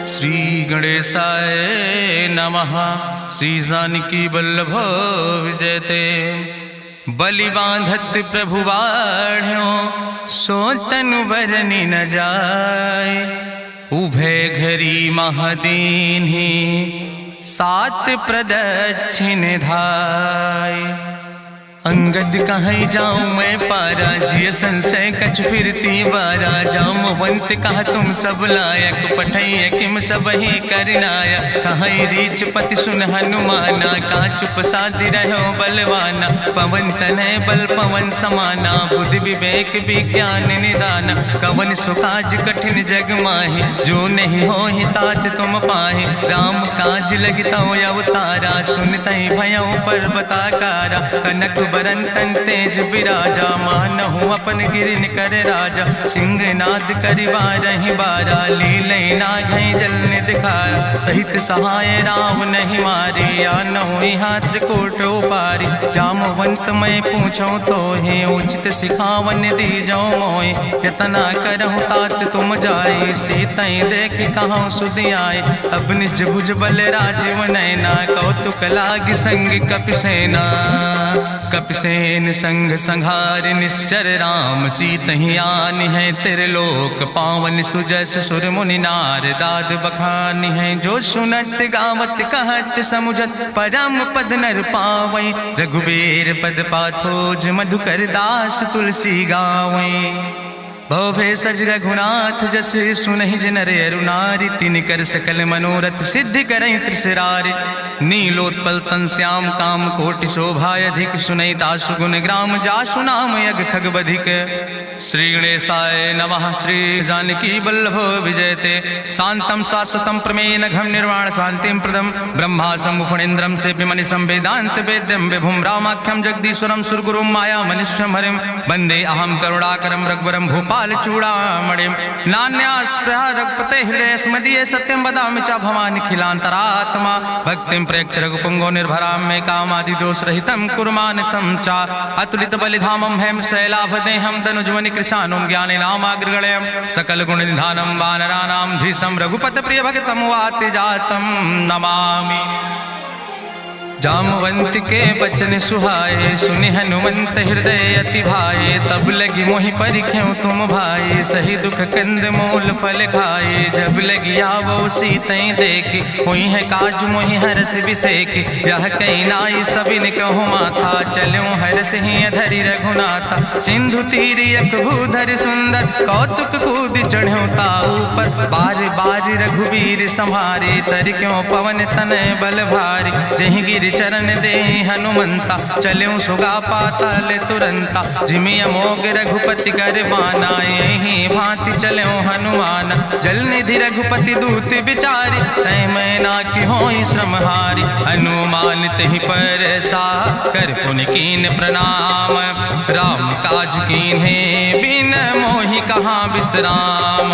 श्री गणेशाय नमः। श्री जानकी वल्लभ विजयते। बलि बांधत प्रभु बाढ़ो, सो तनु बरनि न जाय। उभय घरी महादीन्हि, सात प्रदक्षिण धाय। अंगद कहीं जाऊं मैं पारा, जिय संशय कछ फिरती बारा। जामवंत कहा तुम सब लायक, पठैय किम सब ही करनायक। कहीं रीच पति सुन हनुमाना, कहा चुप साधि रहो बलवाना। पवन तनय बल पवन समाना, बुद्धि विवेक विज्ञान निदाना। कवन सुकाज कठिन जग माहि, जो नहीं हो ही तात तुम पाहि। राम काज लगता अवतारा, सुनतहि भयो पर्वताकारा। कनक बरन तन तेज बिराजा, मानहु अपन गिरिन कर राजा। सिंह नाद करिवा रही बारा, लीलै नाघै जल दिखारा। सहित सहाय राम नहीं मारे, आनहु यहाँ त्रिकोट उपारी। जामवंत मैं पूछो तो हे, उचित सिखावन दी जाओ मोय। यतना करहु तात तुम जाए, सीतई देख कहूँ सुधि आए। अब निज भुज बल राजीव नैना, कौतुक लाग संग कपिसेना। कपिसेन संग संहार निश्चर, राम सीतहि आनि है त्रिलोक पावन। सुजस सुर मुनि नार, दाद बखानि है। जो सुनत गावत कहत समुझत, परम पद नर पावै। रघुबीर पद पाथोज, मधुकर दास तुलसी गावै। भवे सज रघुनाथ जस, सुनहि जिनर अरुनारि। तिनकर सकल मनोरथ सिद्धि करहि त्रिसरारि। नीलोत्पल तन श्याम काम कोटि शोभाय अधिक। सुनहि दासु गुण ग्राम, जासु नाम यज्ञ खग बधिक। श्री गणेशाय नमः। श्री जानकी वल्लभ विजयते। शांतं शाश्वतं प्रमेयन घम निर्वाण शांतिं प्रदम। ब्रह्मा शंभुफणीन्द्रं सेव्यमनिशं वेदांत वेद्यं विभुं। रामाख्यं जगदीश्वरं सुरगुरुं माया मनीश्वरं हरिं। वंदे अहं करुणाकरं रघुवरं भूपाल चूड़ामणिं। नान्यास्पृहा रघुपते हृदय स्मदीये, सत्यं वदामि च भवानिखिलान्तरात्मा। भक्तिं प्रयच्छ रघुपुंगो निर्भरां मे, कामादिदोष रहितं कुर्मानसं च। अतुलित बलिधामं हेम शैलाभदेहं, तनुजवनि कृशानुं ज्ञानिनामाग्रगण्यं। सकल गुण निधानं वानराणां धीशं, रघुपत प्रिय भक्तं वाति जातं नमामि। जामवंत के बचन सुहाए, सुनि हनुमंत हृदय अति भाए। तब लगी मोहि परिख्यों तुम भाई, सही दुख कंद मूल फल खाए। जब लगी आवो सीतई देखी, हुई है काज मोहि हरस बिसेकी। यह कहीं नाई सबिन कहूँ माथा, चलूं हरस ही अधरि रघुनाथा। सिंधु तीर यक भूधर सुंदर, कौतुक कूद चढ़्यों ताऊ पर। बार बार रघुबीर संहारे, तर क्यों पवन तनय बल भारी। जहि गिर चरण दे हनुमंता, चल्यों सुगा पाताल तुरंता। जिमि अमोघ रघुपति कर बाना, यही भांति चल्यों हनुमाना। जल निधि रघुपति दूत बिचारी, तै मैं ना कि होई श्रमहारी। हनुमान तहि पर सा, कर पुनि कीन प्रणाम। राम काज कीन्हे बिन मोहि कहाँ विश्राम।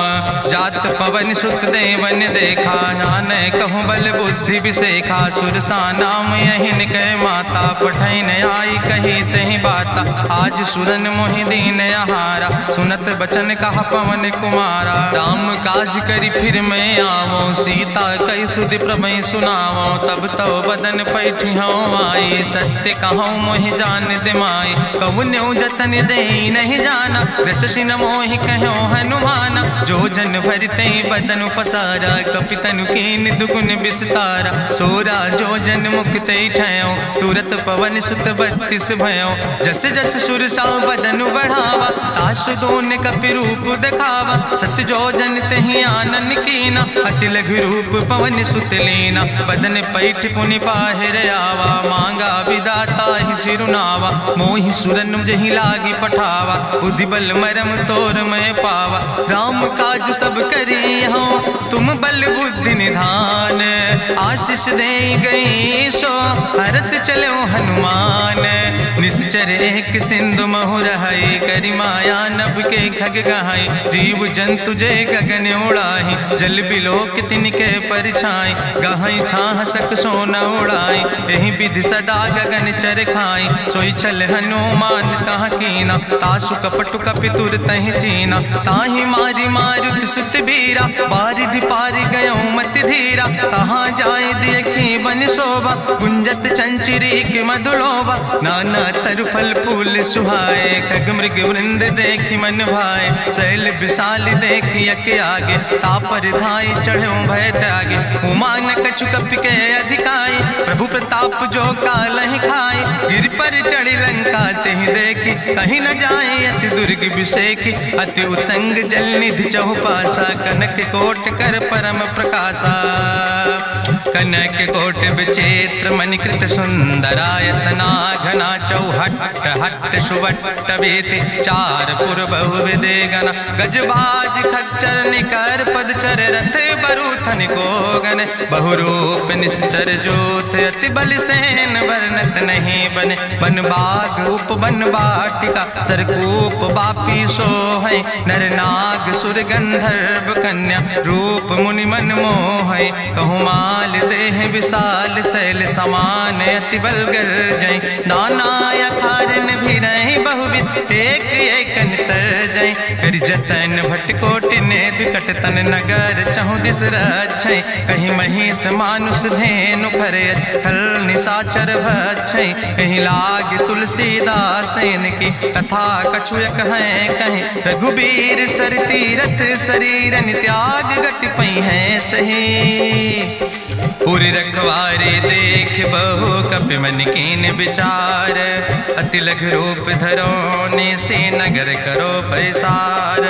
जात पवन सुत देवन देखा, नानय कहूँ बल बुद्धि विसेखा। सुरसा नाम यहिन कै माता, पठैन आई कही तहि बाता। आज सुरन मोहि दीन आहारा, सुनत बचन कहा पवन कुमारा। राम काज करि फिर मैं आवो, सीता कई सुधि प्रभै सुनावो। तब तो बदन पैठी हूँ आई, सत्य कहूँ मोहि जान दिमाई। कहुन्यु जतन दे नहीं जाना, रससि न मोहि कहो हनुमाना। जो जन भरते बदन पसारा, कपितनु कीन दुगुन विस्तारा। सोरा जो जन मुक्त ठयो, तुरत पवन सुत 32 भयो। जस जस सुरसा बदन बढ़ावा, तासु दोन कपि रूप दिखावा। सत जो जन तहि आनन कीना, अति लघु रूप पवन सुत लीना। बदन पैठ पुनि पाहिर आवा, मांगा विदाता ही सिरुनावा। मोहि सुरन जहि लागी पठावा, बुद्धि बल मरम तोर मैं पावा। राम काज सब करी हो, तुम बल बुद्धि निधान। आशीष दे गई सो हरस चलो हनुमान। निश्चर एक सिंधु महु रहाई करी माया नभ के खग गहाई। जीव जंतु जे गगन उड़ाही जल बिलोक तिनके परिछाई। गहाई छाह सक सोना उड़ाई यही विधि सदा गगन चर खाई। सोई चल हनुमान तहाँ कीना तासु कपटु कपितुर तहि चीना। ताहि मारी मारुत सुत बीरा बारिधि पारि गयो मति धीरा। तहाँ जाय देखी बन शोभा गुंजत चंचिरी के मधुलोभा। नाना तरु फल फूल सुहाए खग मृग वृंद देखी मन भाए। शैल विशाल देखी यके आगे तापर धाई चढ़ो भय त्यागे। उमान कछु कपि के अधिकाई प्रभु प्रताप जो कालहि खाई। गिर पर चढ़ी लंका तेहि देखी कहीं न जाए अति दुर्ग विषेखी। अति उतंग जल निधि चहुपासा कनक कोट कर परम प्रकाशा। कनक कोट विचित्र मणिकृत सुंदरायतना घना चौहट्ट हट्ट सुवट्ट बेति चार पुर बहु विदेगना। गजबाज खच्चर निकर पदचर रथ बरूथन को गन। बहुरूप निश्चर जोत अति बल सेन वर्णत नहीं बने। बन बाग उप बन बाटिका सरकूप बापी सोहै। नर नाग सुर गंधर्व कन्या रूप मुनि मन मोहै। कहूँ माल देह विशाल शैल समान अति बल गर्जै। नाना अखारन भी रही बहुविध एक एक नितर जै। करि जतन भटकोटि ने विकट तन नगर चहु दिस रक्षै। कहीं महिष मानुष धेनु खरयत खल निशाचर भक्षै। कहीं लाग तुलसीदास की कथा कछुयक है कहीं। रघुबीर सर तीरथ शरीरन त्याग गति पई है सही। पूरी रखवारे देख बहु कपि मन कीन विचार। अति लघु रूप धरो ने से नगर करो पैसार।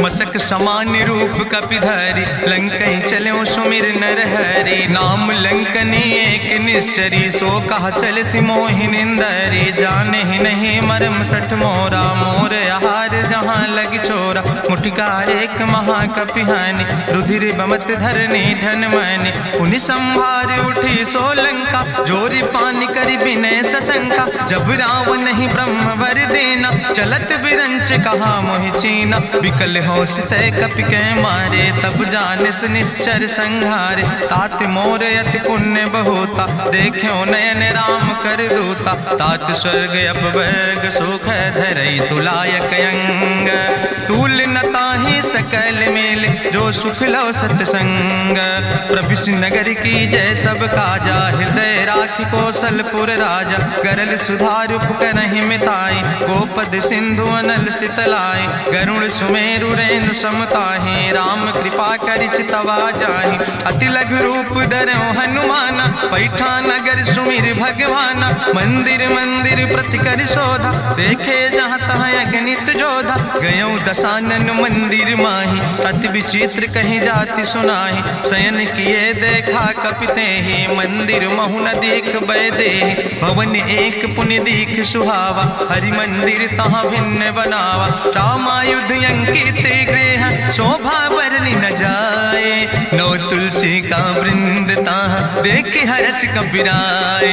मसक समान रूप कपि धरि लंकई चलो सुमिर नर हरि। नाम लंकनी एक निश्चरी सो कहा चल सिमोहि निंदरी। जाने ही नहीं मरम सठ मोरा मोर आहार जहाँ लग चोरा। मुठिका एक महाकपि हानि रुधिर बमत धरनी धन मनि। पुनि संभार उठी सोलंका जोरी पानी करी विनय सशंका। जब रावण नहीं ब्रह्म वर देना चलत विरंच कहा मोहि चीना। विकल हो सितय कपि के मारे तब जानिस निश्चर संहारे। तात मोर अति पुण्य बहुता देखो नयन राम कर दूता। तात स्वर्ग अपवर्ग सुख धरई तुलायक अंग। तूल न ताहि सकल मेल जो सुख लो सतसंग। प्रभिस नगर की जय सब काजा हृदय राखि कौशलपुर राजा। गरल सुधार उपकरहि मिताई गोपद सिंधु अनल सितलाई। गरुण सुमेरु रेणु समताहि राम कृपा करि चितवा जाहि। अति लघु रूप धरो हनुमाना पैठा नगर सुमिर भगवाना। मंदिर मंदिर प्रति कर शोधा देखे जहाँ तहाँ अगणित जोधा। गयो दशानन मंदिर माही अति विचित्र कहीं जाति सुनाही। शयन किए देखा कपिते ही मंदिर महु न देख बैदे। भवन एक पुण्य दीख सुहावा हरि मंदिर तहाँ भिन्न बनावा। रामायुध अंकित गृह शोभा बरनी न जाए। नौ तुलसी का वृंद तहाँ देख हरस कबीराए।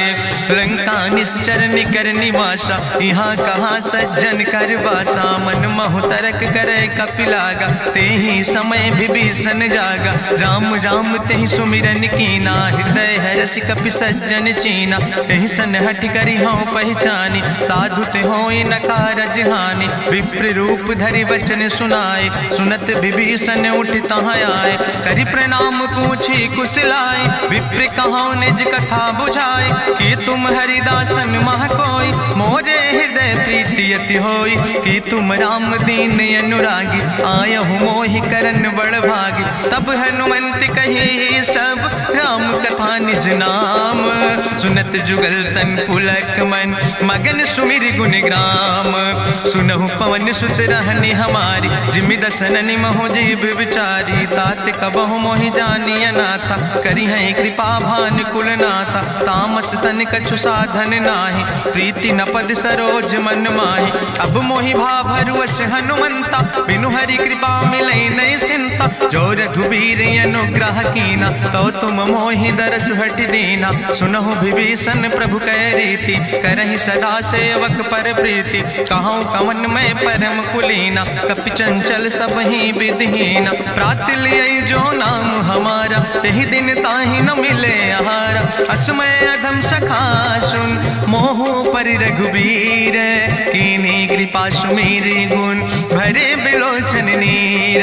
लंका निश्चर निकर निवासा यहाँ कहाँ सज्जन कर बासा। मन महु तरक करे कपिलागा तेहि समय विभीषण जागा। राम राम तेहि सुमिरन कीना हृदय हरसि कपि सज्जन चीना। तेहि सन हट करी हो पहचानी साधु ते होई न कारज हानि। विप्र रूप धरि वचन सुनाए सुनत विभीषण उठ तहाँ आए। करि प्रणाम पूछी कुशलाए विप्र कहो निज कथा बुझाए। कि तुम हरिदासन मह कोई मोरे हृदय प्रीति अति होई। कि तुम राम दीन अनुरागी आयहु मोहि करन बड़ भागी। तब हनुमंत कही सब राम कथा निज नाम। सुनत जुगल तन पुलक मन मगन सुमिर गुण ग्राम। सुनहु पवन सुत रहनी हमारी जिमि दसननि महु जीव विचारी। तात कबहु मोहि जानिय नाथा करी है कृपा भान कुलनाथा, तामस तन कछु साधन नाही, प्रीति न पद सरोज मन माही। अब मोहि भाभरु वश हनुमंता, बिनु हरि कृपा मिलै नहीं सिंता। जो रघुबीर अनुग्रह कीना, तो तुम मोहि दरस हट दीना। सुनहु विभीषण प्रभु कै रीति, करहि सदा सेवक पर प्रीति। कहूँ कवन में परम कुलीना, कपि चंचल सबहि विधिहीना। प्रात लियै जो नाम हमारा, तेहि दिन ताहि न मिले आहारा। असमय अधम सखा सुन, मोहु पर रघुबीर। कीन्ही कृपा सुमेरि गुण, भरे बिलोचन नीर।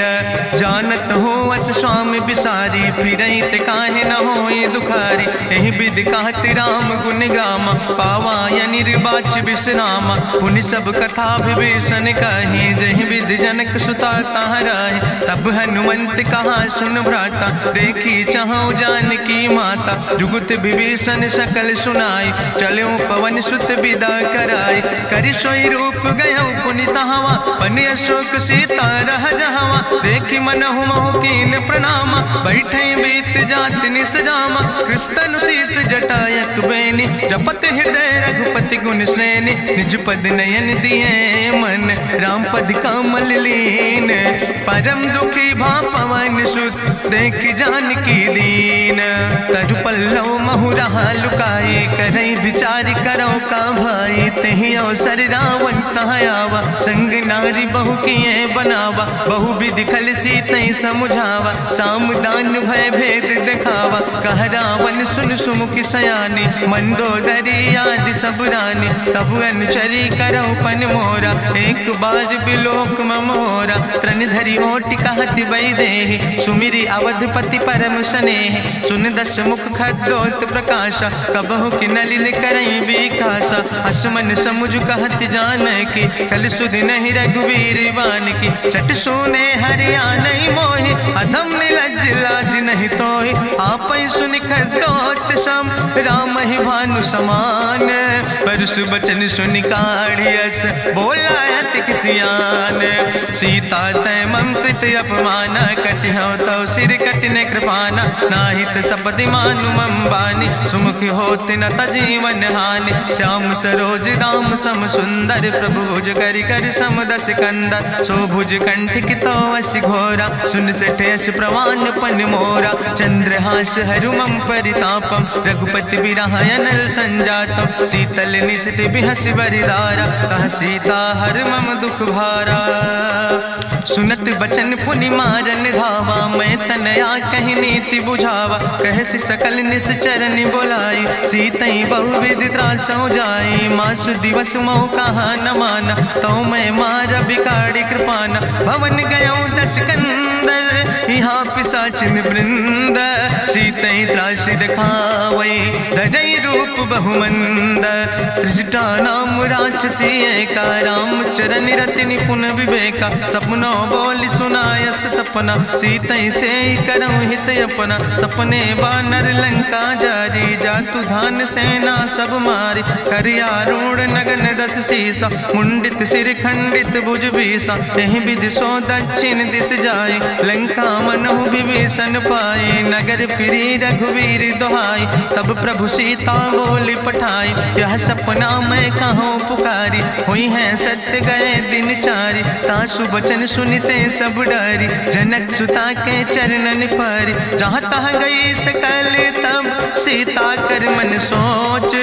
जानत हो अस स्वामी बिसारी, फिरहि ते काहे न होई दुखारी। एहि विधि कहत राम गुण गामा, पावाय निर्वाच विश्रामा। पुनि सब कथा विभीषण कही, जहि विधि जनक सुता तहराहि। तब हनुमंत कहा सुन भ्राता, देखी चाहु जानकी माता। जुगुत विभीषण सकल सुनाई, चल्यों पवन सुत विदा कराई। करि सोई रूप गयो पुनि तहवा, बन अशोक सीता रह जहवा। देखि मनहु मोह कीन प्रणामा, बैठे बीत जात निस जामा। कृष्ण शीस जटायक बेनी, जपत हृदय रघुपति गुण श्रेणी। निज पद नयन दिए मन, राम पद कमल लीन। परम दुखी भा पवन सुत, देख जानकी दीन। तरु पल्लव महु रहा लुकाए, करई विचार करो का भाई। तेहि अवसर रावण तहाँ आवा, संग नारी बहु किए बनावा। बहु विधि खल सीतै समुझावा, साम दान भय भेद दिखावा। कह रावण सुन सुमुखी सयानी, मंदोदरी आदि सब रानी। तब अनुचरी करौ पन मोरा, एक बाज बिलोक ममोरा। तृण धरि ओटि कहत वैदेही, सुमिरि अवधपति परम स्नेह। सुन दस मुख खद्योत प्रकाशा, कबहु कि नलिन करई बिकासा। असमन समुझ कहत जानकी, कल सुधि नहीं रघुवीर बान की। सट सुने हरिया नहीं मोहि, अधम निलज्ज लाज नहीं तोहि। आपै सुनि खद्योत सम, राम ही भानु समान। परस बचन सुनि काढ़ियस, बोला अति किसियान। सीता तै मम कृत अपमान, कटिहौ तौ सिर कटिने कृपाना। नाहित सपदि मानु मम बानी, सुमुख होत न तजीवन हानि। श्याम सरोज दाम सम सुंदर, प्रभु भुज करि कर सम दस कंदर। सो भुज कंठ की तो अस घोरा, सुन सठेस प्रवान पन मोरा। चंद्रहास हरु मम परितापम, रघुपति बिरहायनल संजातम। शीतल निशित बिहस बरिदारा, कह सीता हर मम दुख भारा। सुनत बचन पुनि मारन धावा, मैं तनया कहि नीति बुझावा। कहसि सकल निश्चरन बोलाई, सीतई बहुविधि त्रासौ जाई। मासु दिवस मोह कहा न माना, तो मैं मार बिकाड़ी कृपाना। भवन गयो दस कंदर, यहाँ पिशाचिन वृंद। सीतई त्रास दिखावै, धजई रूप बहुमंद। त्रिजटा नाम राक्षसी एका, राम चरण रति निपुण विवेका। सपनो बोल सुनायस सपना, सीतई से करऊँ हित अपना। सपने बानर लंका जारी, जातु धान सेना सब मारी। करियारूढ़ नगन दस सीसा, मुंडित सिर खंडित भुज बीसा। एहि विधि सो दक्षिण दिस जाए, लंका मनहु विभीषण पाए। नगर फिरी रघुवीर दोहाई, तब प्रभु सीता बोली पठाई। यह सपना मैं कहूँ पुकारी, हुई है सत्य गए दिन चारी। तासु बचन सुनिते सब डरी, जनक सुता के चरणन परी। जहाँ तहाँ गई सकल तब सीता कर मन सोच।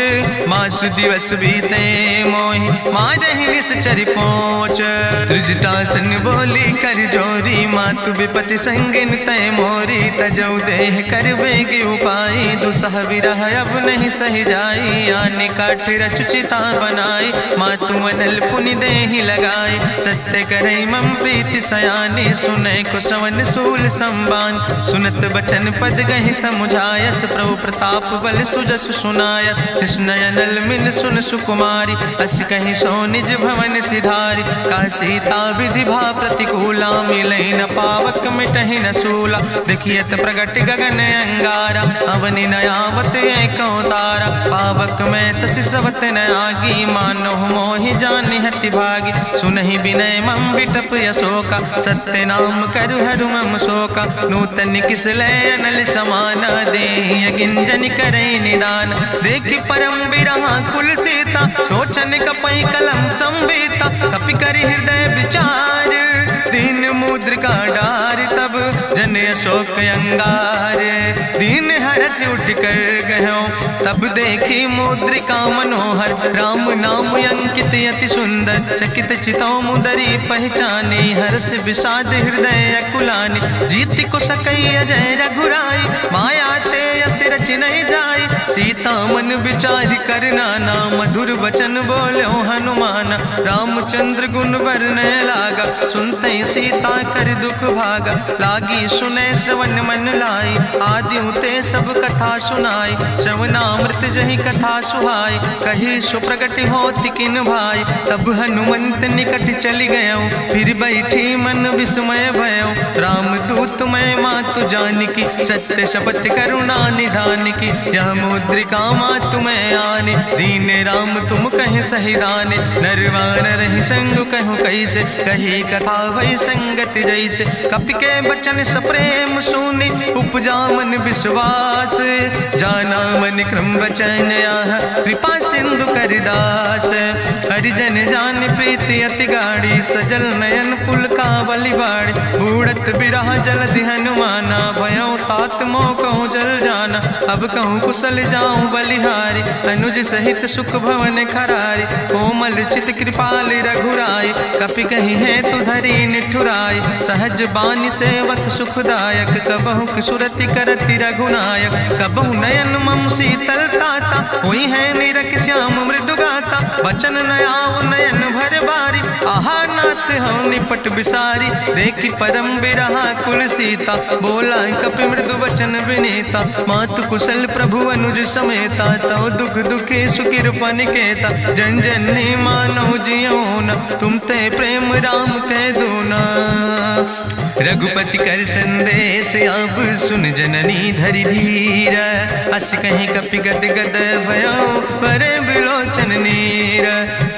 मासु दिवस बीते मोहि, मारहि निश्चर पहुँच। त्रिजटासन बोली कर जोरी, मातु विपति संगिन तय मोरी। तजौ देह कर बेग उपाय, दुसह विरह अब नहीं सही जाई। आने काठ रचुचिता बनाई, मातु मनल पुनि देहि लगाई। सत्य करई मम प्रीति सयानी, सुनै को श्रवण सूल संबान। सुनत बचन पद गहि समुझायस, प्रभु प्रताप बल सुजस सुनाय। कृष्णयनल मिन सुन सुकुमारी, अस कहि सो निज भवन सिधारी। का सीता विधि भा प्रतिकूला, मिलै न पावक मिटहि न सूला। देखियत प्रगट गगन अंगारा, अवनि न आवत एको तारा। पावक में शशि स्रवत न आगी, मानो मोहि जानि हति भागी। सुनहि विनय मम विटप यशोका, सत्य ते नाम करु हरु मम शोका नूतन किस लय अनल समाना दे गिंजन करे निदान देखि परम बिरहा कुल सीता सोचन कपई कलम संबीता कपि करि हृदय विचार दीन मुद्रिका डार तब जन अशोक अंगार दीन हरस उठ कर गयो तब देखी मुद्रिका मनोहर राम नाम अंकित अति सुंदर चकित चितौ मुदरी पहचाने हर्ष विषाद हृदय अकुलाने जीत को सकई अजय रघुराई माया ते अस रच नहीं जाई सीता मन विचार करना ना मधुर वचन बोलो हनुमान रामचंद्र गुण वर्णय लागा सुनते सीता कर दुख भागा लागी सुने श्रवण मन लाई आदि उते सब कथा सुनाई श्रवणामृत जहि कथा सुहाई कही सुप्रगट होति किन भाई तब हनुमंत निकट चली गयो फिर बैठी मन विस्मय भयो राम दूत मैं मातु जानकी सत्य शपथ करुणा निधान की यह मुद्रिका मातु मैं आने दीन राम तुम कहे सही दाने नरवान रही संग कहूँ कैसे कही कथा भई संगत जैसे कपि के बचन सप्रेम सुनी उपजा मन विश्वास जाना मन क्रम वचन आह कृपा सिंधु करिदास हरिजन जान प्रीति अति गाड़ी सजल नयन पुल का बलिबाड़ी बूढ़त बिरह जल हनुमाना भयो तात मोह कहूँ जल जाना अब कहूँ कुशल जाऊँ बलिहारी अनुज सहित सुख भवन खरारी कोमल चित कृपाल रघुराई कपि कही है तु धरी निठुराई सहज बानी सेवक सुखदायक कबहु किशुरति करति रघुनायक कबहु नयन मम शीतल ताता हुई है निरख श्याम मृदु गाता बचन नयाव नयन भर बारी आहा नाथ हम निपट बिसारी देखी परम बिरहा कुल सीता बोला कपि मृदु वचन विनीता मातु कुशल प्रभु अनुज समेता तव दुख दुखी सुकृपा निकेता जन जन मानो जियो न तुम ते प्रेम राम कह दो ना रघुपति कर संदेश अब सुन जननी धरि धीर अस कहीं कपि गद गद भयो पर बिलोचन नीर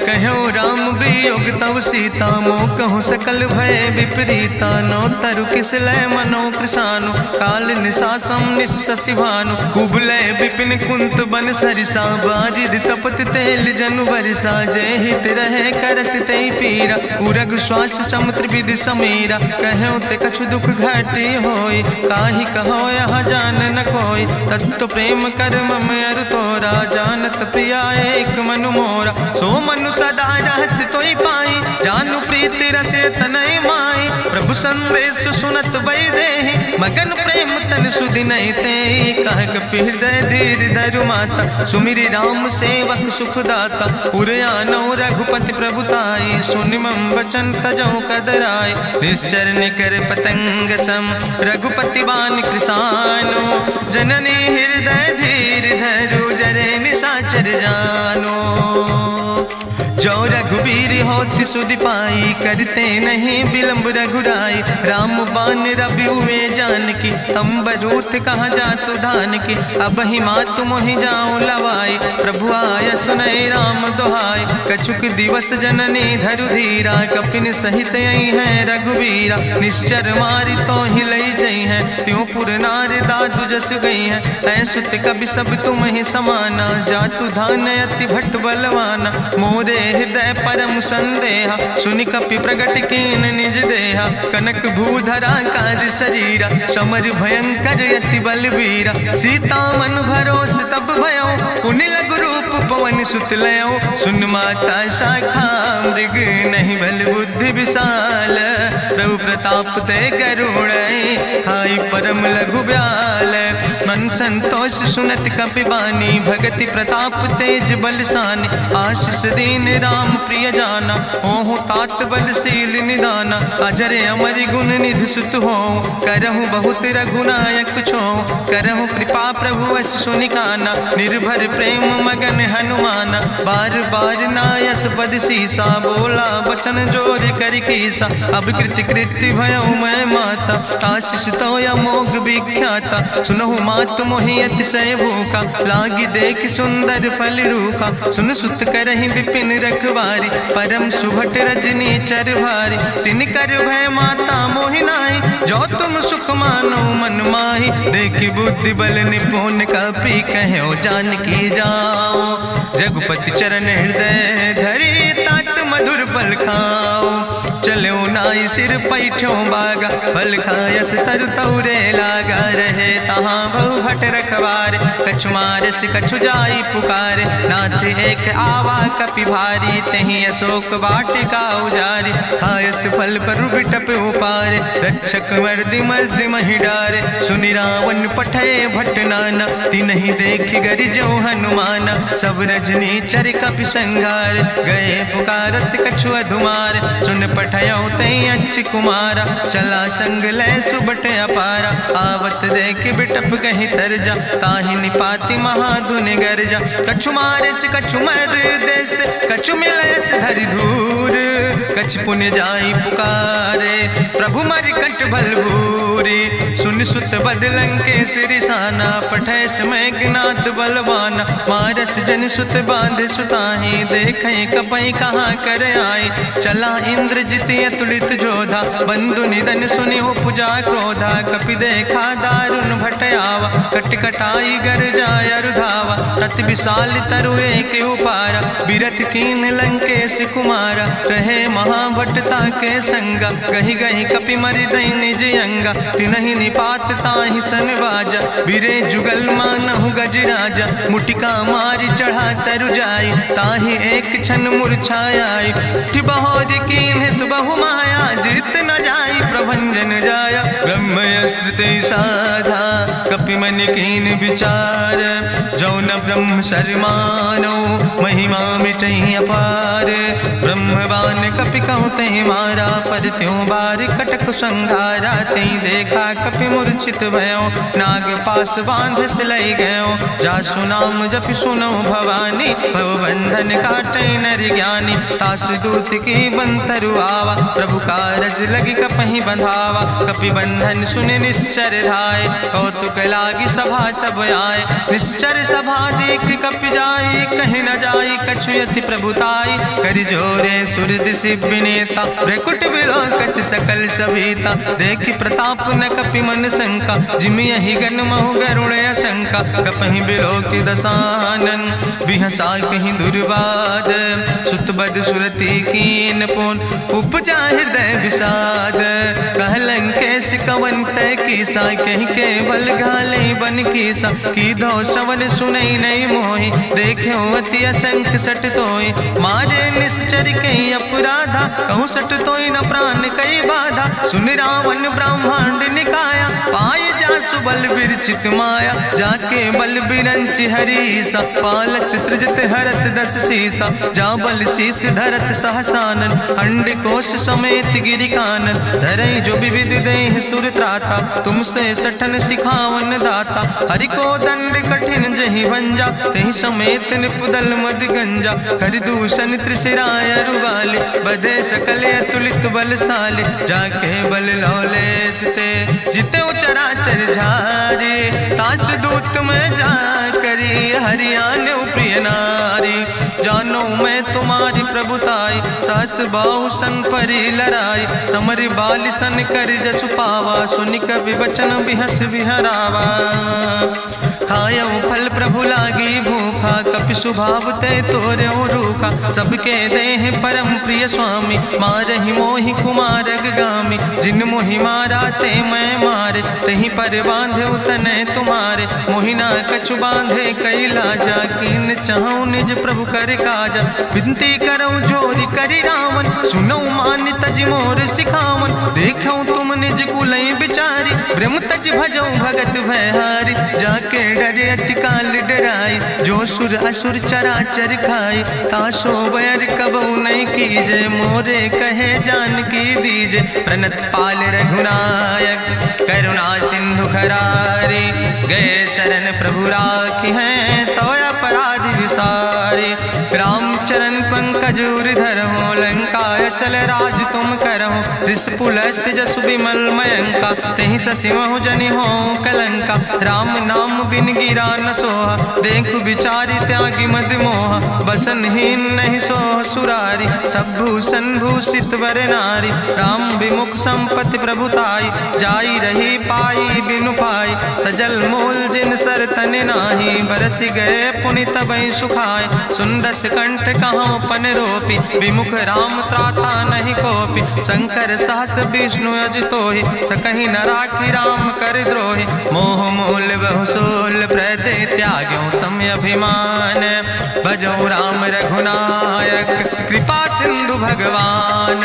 कहो राम वियोग तव सीता मो कहूँ सकल भय विपरीता नो तरु किस लय मनो कृषानु काल निशासम निशि भानु कुबलय विपिन कुंत बन सरिसा बाजिद तपत तेल जनु बरिसा जय हित रहे करत ते पीरा उरग श्वास समुद्र विधि समीरा कहो ते कछु दुख घाटी होई काहि कहो यहाँ जान न कोई तत्व प्रेम कर मम अरु तोरा जानत प्रिया एक मनु मोरा सो मनु सदा रहत तोई पाई जानु प्रीति रसे तनय माई प्रभु संदेश सुनत वै देहि मगन प्रेम तन सुधि नहीं ते कह कपि हृदय धीर धरु माता सुमिरि राम सेवक सुखदाता उरयानो रघुपति प्रभुताई सुनि मम वचन तजौ कदराय निश्चर निकर पतंग सम रघुपति बान कृसानो जननी हृदय धीर धरु जरे निशाचर जानो जो रघुवीर होति सुधि पाई करते नहीं विलंब रघुराई राम बान रवि हुए जानकी तंबरूत कहाँ जातु धान की अब ही मातु मोहि जाऊं लवाई प्रभु आय सुनय राम दुहाई कछुक दिवस जननी धरु धीरा कपिन सहित आई है रघुवीरा निश्चर मारी तो हिलई जई है त्यों पुर नार दादु जस गई है ऐसुत कभी सब तुम ही समाना जातु धान अति भट्ट बलवाना मोरे हृदय परम संदेहा सुनि कपि प्रगट कीन निज देहा कनक भूधरा काज शरीरा समर भयंकर यति बलवीरा सीता मन भरोस तब भयो पुनि लघु रूप पवन सुत लयो सुन माता शाखा मृग नहीं बल बुद्धि विशाल प्रभु प्रताप ते गरुड़ खाई परम लघु ब्याल मन संतोष सुनत कपि बानी भगति प्रताप तेज बलसानी आशीष दीन राम प्रिय जाना ओहु तात बलशील निदाना अजर अमर गुण निधि सुत हो करहु बहुत रघुनायक छो करहु कृपा प्रभु वश सुनिकाना निर्भर प्रेम मगन हनुमाना बार बार नायस पद सीसा बोला बचन जोर कर कीसा अब कृति कृति भयो मैं माता आशीष तो अमोघ विख्याता सुनहु मात मात मोहि अतिशय भूखा, लागी देख सुंदर फल रूखा। सुन सुत करहि विपिन रखवारी, परम सुभट रजनी चर भारी। तिन कर भय माता मोहि नाहि, जो तुम सुख मानो मन माहि। देखि बुद्धि बल निपुण कपि कहो जानकी जाओ। जगुपति चरण हृदय धरि, तात मधुर फल खाओ। चलो नाई सिर पैठों बागा, फल खायस तरु तौरे लागा। रहे तहाँ बहु भट रखवारे, कछु मारस कछु जाई पुकारे। नाथ एक आवा कपि भारी, तहीं अशोक वाटिका उजारी। खायस फल पर बिटप उपारे, रक्षक मर्दि मर्दि महि डारे। सुनि रावण पठय भट नाना, तिन्हि देखि गरिजो हनुमाना। सब रजनी चर कपि संघार, गए पुकारत कछु अधुमार। चुन पठयो तई अच्छ कुमारा, चला संग लय सुबट अपारा। आवत देख बिटप कहीं तरजा, ताहि निपाति महाधुनि गरजा। कछु मारिस कछु मर देस, कछु मिलयस धरि धूर। कछ पुण्य जाई पुकारे, प्रभु मरि कंठ भल भूरी। सुन सुत बदलंके सिरिसाना, पठय समय ज्ञात बलवाना। मारस जन सुत बांध सुताहि, देखे कपई कहाँ कर आई। चला इंद्रजित अतुलित जोधा, बंधु निधन सुनि उपजा क्रोधा। कपि देखा दारुण भट आवा, कट कटाई गर जाय रुधावा। तत विशाल तरु एक उपारा, बिरथ कीन लंकेश कुमारा। रहे महाभटता के संगा, गहि गहि कपि मरि दई निज अंगा। तिनहि निपात ताहि सन बाजा, बिरे जुगल मानहु गजराजा। मुटिका मारि चढ़ा तरु जाई, ताहि एक क्षण मूर्छाई। उठि बहोर कीन्ह बहु माया, जीत न जाई प्रभंजन जाया। ब्रह्मस्त्र ते साधा, कपि मन कीन विचार। जौन ब्रह्म शर्मानो, महिमा मिटई अपार। ब्रह्मवान कपि कहु तहि मारा, पद त्यों बार कटक संघारा। तई देखा कपि मूर्छित भयो, नाग पास बांध सिलई गयो। जासु नाम जपि सुनो भवानी, भव बंधन काटै नर ज्ञानी। तास दूत की बंतरु आवा, प्रभु कारज लगी कपहि बंधावा। कपि बंधन सुनि निश्चर धाय, कौतुक लागी सभा सब आए। निश्चर सभा देख कपि जाई, कहीं न जाई कछु यति प्रभुताई। करि जोरे सुर दिसि विनेता, भ्रकुट विलोकत सकल सभीता। देखि प्रताप न कपि मन शंका, जिमि यहि गन महु गरुण असंका। कपहि बिलोकि दसानन, बिहसा कहीं दुर्वाद। सुत बद सुरति कीन पुन, उपजा हृदय विषाद। कहलंकेश कवन तय कीसा, कहीं केवल घाले बन कीसा। कीधो श्रवण सुनई नहीं मोहि, देख्यो अति असंख्य सट तोय। मारे निश्चर कई अपराधा, कहूँ सट तोय न प्राण कई बाधा। सुन रावण ब्रह्मांड निकाया, पाय जासु बल विरचित माया। जाके बल बिरंचि हरीसा, पालत सृजत हरत दस सीसा। जा बल शीस धरत सहसानन, अंड कोश समेत गिरि कानन। धरई जो विविध देह सुर त्राता, तुमसे सठन सिखावन दाता। हरि को दंड कठिन जहि भंजा, तहि समेत निपुदल मद गंजा। कर दूषण त्रिशिराय रुवाले, बधे सकल अतुलित बलशाले। जाके बल लौलेस ते, जिते चराचर झारे। तास दूत में जा करी, हरियाणा प्रिय नारी। जानो मैं तुम्हारी प्रभुताई, सास बाहु सन परी लड़ाई। समर बाल सन कर जसु पावा, सुनि कवि वचन बिहस बिहरावा। खायो फल प्रभु लागी भूखा, कपि स्वभाव ते तोर्यो रूखा। सबके देह परम प्रिय स्वामी, मारहि मोहि कुमारग गामी। जिन मोहि मारा ते मैं मारे, तहीं पर बांधे तनै तुम्हारे। मोहिना कछु बांधे कई लाजा, कीन चाहूं निज प्रभु कर काजा। विनती करऊं जोरि करि रावण, सुनऊ मान तज मोर सिखावन। देखऊं तुम निज कुलई बिचारी, ब्रह्म तज भजऊं भगत भयहारी। जाके डरे अति काल डराई, जो सुर असुर चराचर खाई। तासो बैर कबऊ नहीं कीजे, मोरे कहे जानकी दीजे। प्रणत पाल रघुनायक, करुणा सिंधु खरारी। गए शरण प्रभु राखी हैं, तो अपराध विसारे। रामचरण पंकज उर धरहु, लंका काय चल राज तुम करहु, ऋष पुलस्त जसु विमल मयंका, तेहि ससिमहु जनि हो कलंका। राम नाम बिन गिरा न सोहा, देखु विचारि त्यागी मद मोहा, बसनहीन नहीं सोह सुरारी, सब भूषण भूषित वर नारी। राम विमुख संपत्ति प्रभुताई, जाई रही पाई बिनु पाई, सजल मूल जिन सर तन नाही, बरस गए पुनि तबहि सुखाय। सुंदस कंठ कहाँ पन रोपी, विमुख राम त्राता नहीं कोपी, शंकर सहस विष्णु अजितोहि, सकहि न राखि राम कर द्रोहि। मोह मूल बहु सोल प्रदे, त्याग्यो तम अभिमान, भजौ राम रघुनायक, कृपा सिंधु भगवान।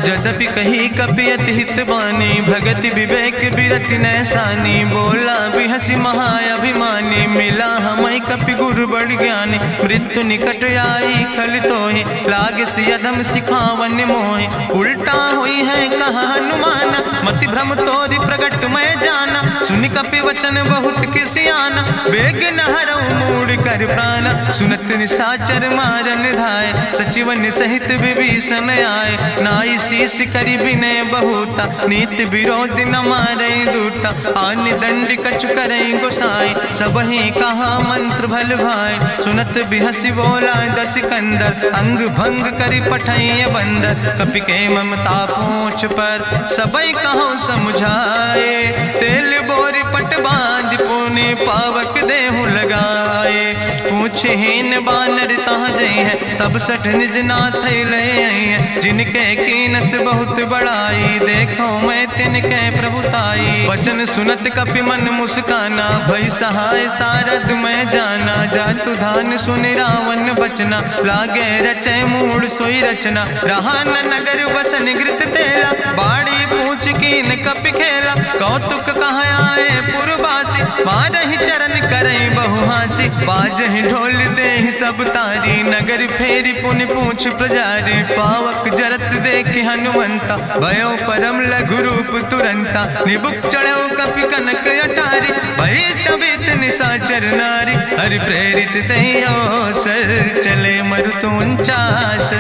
जदपि कही कपि अति हित बानी, भगति विवेक बिरति नैसानी, बोला बिहसी महाअभिमानी, मिला हमई कपि गुरु बड़ ज्ञानी। मृत्यु निकट आई खल तोहि, लागे सियधम सिखावन मोहि, उल्टा हुई है कहा हनुमान, मति भ्रम तोरि प्रगट मैं जाना। सुनि कपि वचन बहुत किसियाना, बेग न हरऊ मूढ़ कर प्राण, सुनत निशाचर मारन धाय, सचिवन सहित विभीषण आए। नाई शीस करि विनय बहुता, नीति विरोध न मारे दूता, आन दंड कछु करे गोसाई, सबहि कहा मंत्र भल भाई। सुनत बिहसी बोला दस कंदर, अंग भंग करि पठैय बंदर, कपि के ममता पूछ पर, सबई कहो समझाए। तेल बोरी पट बांध पुनि पावक देहु लगाए, पूछहीन बानर तहाँ जई है, तब सठ निज नाथ ले आई है। जिनके कीनस बहुत बड़ाई, देखो मैं तिनके प्रभुताई। वचन सुनत कपि मन मुस्काना, भई सहाय सारद मैं जाना। जातु धान सुनि रावण बचना, लागे रचय मूढ़ सोई रचना। रहा न नगर बसन घृत तेला, बाड़ी पूछ कीन कपि खेला। कौतुक कहाँ आए पुरवासी, मारहि चरण करई बहुहासी। बाजहि ढोल देहि सब तारी, नगर फेरी पुनि पूछ प्रजारी। पावक जरत देखि हनुमंता, भयो परम लघु रूप तुरंता। निबुक चढ़ो कपि कनक अटारी, भई सवित निशाचर नारी। हरि प्रेरित दई अवसर, चले मरुत 49।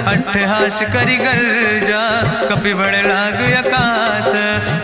अट्ठहास करि गर्जा, कपि बड़ लाग आकाश।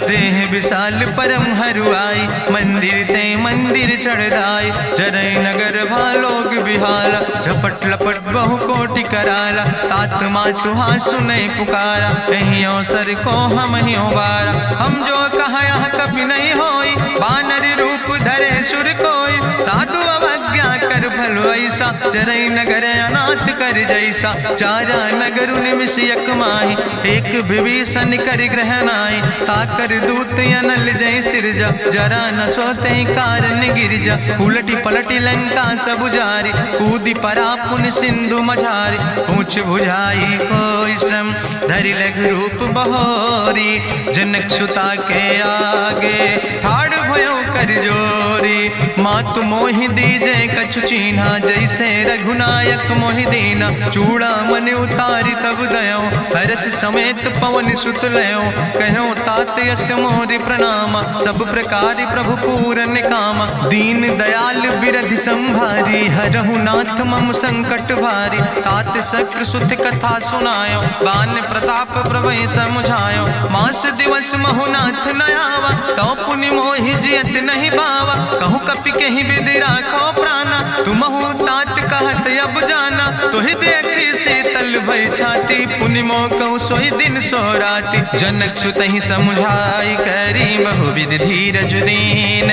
देह विशाल परम हरुआई, मंदिर ते मंदिर चढ़ाई। जरई नगर भालोग बिहाला, झपट लपट बहु कोटि कराला। तात मातु हाँ सुनई पुकारा, कहीं अवसर को हम ही उबारा। हम जो कहा यह कभी नहीं होई, बानर रूप धरे सुर कोई। साधु अवज्ञा कर भल ऐसा, जरई नगर अनाथ कर जैसा। चारा नगर निमिष यक माही, एक विभीषण कर ग्रह नाई। ताकर दूत अनल जय सिरजा, जरा न सोते कारण गिरजा। उलटी पलटी लंका सब जारी, कूदी परा पुन सिंधु मझारी। पूछ बुझाई कोई श्रम, धरि लघु रूप बहोरी। जनक सुता के आगे, ठाड़ भयो कर जोरी। मातु मोहि दीजे कछु चीन्हा, जैसे रघुनायक मोहि दीना। चूड़ा मन उतारी तब दयो, हरस समेत पवन सुत लयो। कहो तात यस मोरि प्रणामा, सब प्रकार प्रभु पूरन कामा। दीन दयाल बिरधि संभारी, हरहु नाथ मम संकट भारी। तात शक्र सुत कथा सुनायो, बान प्रताप प्रभु समुझायो। मास दिवस महु नाथ न आवा, तो पुनि मोहि जियत नहीं बावा। कहु कपि कहीं विधि राखो प्राणा, तुमहु तात कहत अब जाना। तुहि देखी शीतल भई छाती, पुनि मोह कहु सोई दिन सोराती। जनक सुतहि समुझाई, करी बहु विधि धीरज दीन।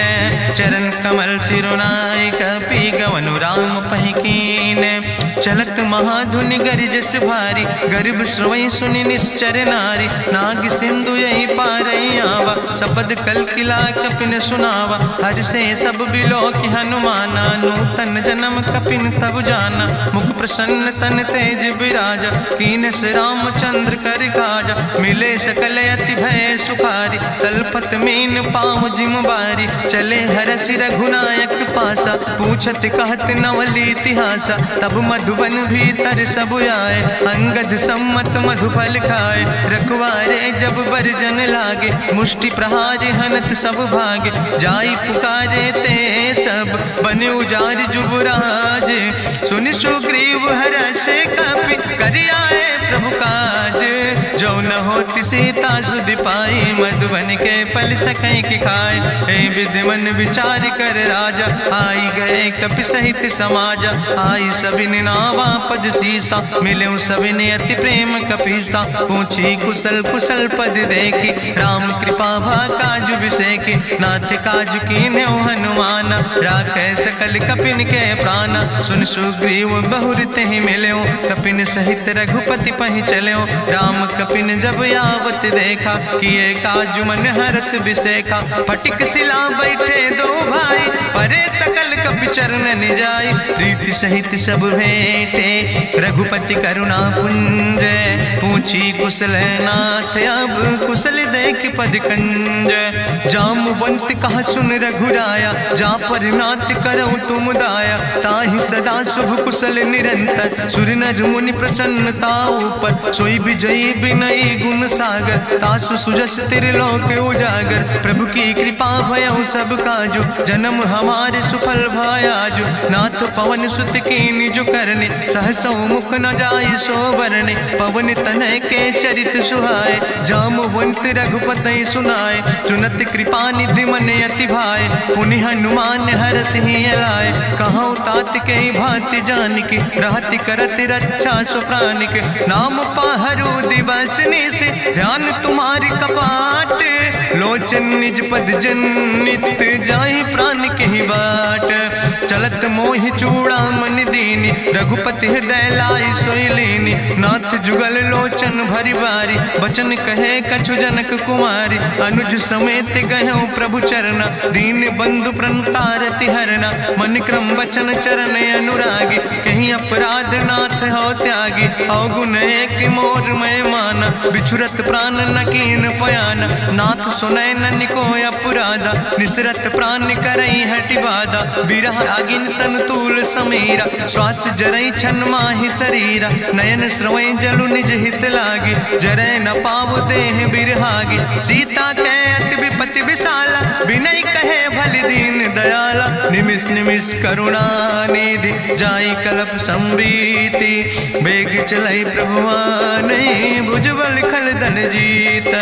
चरण कमल सिरुनाई, कपि गवनु राम पहि कीन। चलत महाधुनि गरिजस भारी, गर्भ श्रवई सुनि निश्चर नारी। नाग सिंधु यही पारई आवा, सपद कल किला कपिन सुनावा। हर से सब बिलो कि हनुमाना, नूतन जन्म कपिन तब जाना। मुख प्रसन्न तन तेज विराजा, कीन से रामचंद्र कर काजा। मिले सकल अति भय सुखारी, तलपत मीन पाँव जिम बारी। चले हरसि रघुनायक पासा, पूछत कहत नवल इतिहासा। तब मधुबन भीतर सब आए, अंगद सम्मत मधुफल खाए। रखवारे जब बरजन लागे, मुष्टि प्रहार हनत सब भागे। जाई पुकारे ते सब, बने उजार जुबराज। सुनि सुग्रीव हरषे कपि, करि आए प्रभु काज। होती सीता सुधि पाई, मधुबन के फल सकै की खाए। हे विधि मन विचार कर राजा, आई गए कपि सहित समाज। आई सबिन नावा पद सीसा, मिले सबिन अति प्रेम कपीसा। पूछी कुशल कुशल पद देखी, राम कृपा भा काजु विसेकी। नाथ काजु कीन्हे हनुमान, राखै सकल कपिन के प्राण। सुन सुग्रीव बहुर तेहि मिल्यो, कपिन सहित रघुपति पहि चल्यो। राम कपिन जब आवत देखा, किए काजु मन हरस विसेखा। फटिक सिला बैठे दो भाई, परे सकल कपि चरण निजाई। प्रीति सहित सब भेंटे, रघुपति करुणा पुंज। पूछी कुशल नाथ, अब कुशल देख पद कंज। जामवंत कहा सुन रघुराया, जा पर नाथ करऊँ तुम दाया। ताहि सदा शुभ कुशल निरंतर, सुर नर मुनि प्रसन्नता ऊपर। सोई विजयी विनयी गुण सागर, तासु सुजस त्रिलोक उजागर। प्रभु की कृपा भयउ सब काजु, जन्म हमारे सुफल भयाजु। नाथ पवन सुत की निज करने, सहसो मुख न जाय सो बरने। पवन तनय के चरित सुहाए, जामवंत रघुपति सुनाए। चुनत कृपा निधि मन अति भाए, पुनि हनुमान हरस ही लाए। कहूँ तात के भांति जान के, रहति करत रक्षा सो प्राण के। नाम पाहरु दिवस निस, ध्यान तुम्हारी कपाट। लोचन निज पद जनित, जाहि प्राण के ही बाट। चलत मोहि चूड़ामन दीनी, रघुपति हृदय लाई सोई लीनी। नाथ जुगल लोचन भरि बारी, बचन कहे कछु जनक कुमारी। अनुज समेत गहु प्रभु चरना, दीन बंधु प्रणतारति हरना। मन क्रम बचन चरण अनुरागी, कहीं अपराध नाथ हो त्यागी। अवगुण एक मोर मैं माना, बिछुरत प्राण न कीन पयाना। नाथ सुनय नन को अपराधा, निसरत प्राण करई हटि बाधा। बिरह अगिन तन तूल समीरा, श्वास जरई छन माहि शरीरा। नयन श्रवै जलु निज हित लागी, जरै न पाव देह बिरहागी। सीता के अति विपति विशाला, बिनय कहे भलि दीन दयाला। निमिष निमिष करुणा निधि, जाई कलप संबीति। बेग चलई प्रभुआनै, भुजबल खलदन जीत।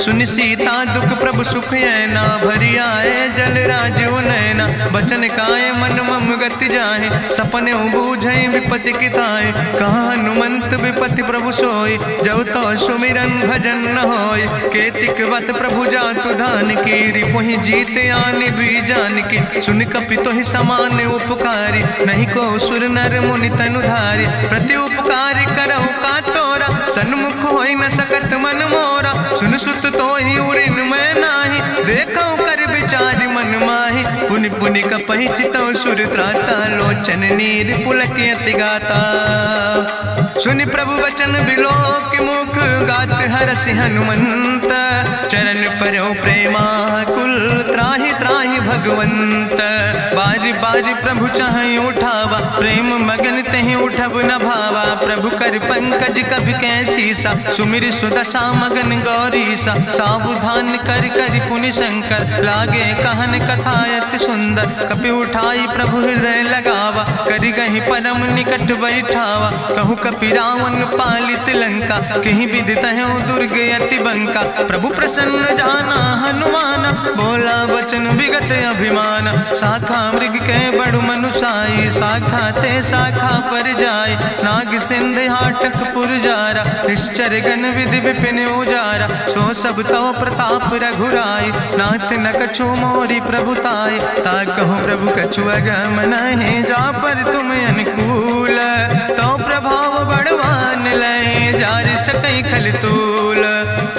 सुनि सीता दुख प्रभु सुख ऐना, भरि आए जल राज नैना। बचन काय मन मम गति जाहि, सपने बूझई विपति किताय। कहा हनुमंत विपति प्रभु सोई, जब तो सुमिरन भजन न होय। केतिक वत प्रभु जातु धान की, रिपुहि जीत आनि भी जान की। सुन कपि तोहि समान उपकारी, नहीं को सुर नर मुनि तनुधारी। प्रति उपकारी करहु का तोरा, सन्मुख होई न सकत मन मोरा। सुन सुत तोहि उरिन मैं नाही, देखौ कर विचार मन माहि। पुनि पुनि कपहि चितौ सुर त्राता, लोचन नीर पुलक अति गाता। सुनि प्रभु वचन बिलोक मुख, गात हरसि हनुमंत। चरण परौ प्रेमाकुल, त्राहि त्राहि भगवंत। बाज बाज प्रभु चाहि उठावा, प्रेम मगन तहि उठब न भावा। प्रभु कर पंकज कभी कैसीसा, सुमिर सुदशा मगन गौरीसा। सावधान कर कर पुनि शंकर, लागे कहन कथा अति सुंदर। कपि उठाई प्रभु हृदय लगावा, करि गहि परम निकट बैठावा। कहु कपि रावण पालित लंका, कहीं विदित है दुर्ग अति बंका। प्रभु प्रसन्न जाना हनुमाना, बोला वचन विगत अभिमान। शाखा मृग के बड़ु मनुसाई, शाखा ते शाखा पर जाय। नाग सिंध हाटक पुरजारा, निश्चर गण विधि विपिन उजारा। सो सब तव प्रताप रघुराई, नाथ न कछु मोरी प्रभुताई। ता कहु प्रभु कछु अगम नहीं, जा पर तुम अनुकूल। तो प्रभाव बड़वान लय, जार सकई खल तूल।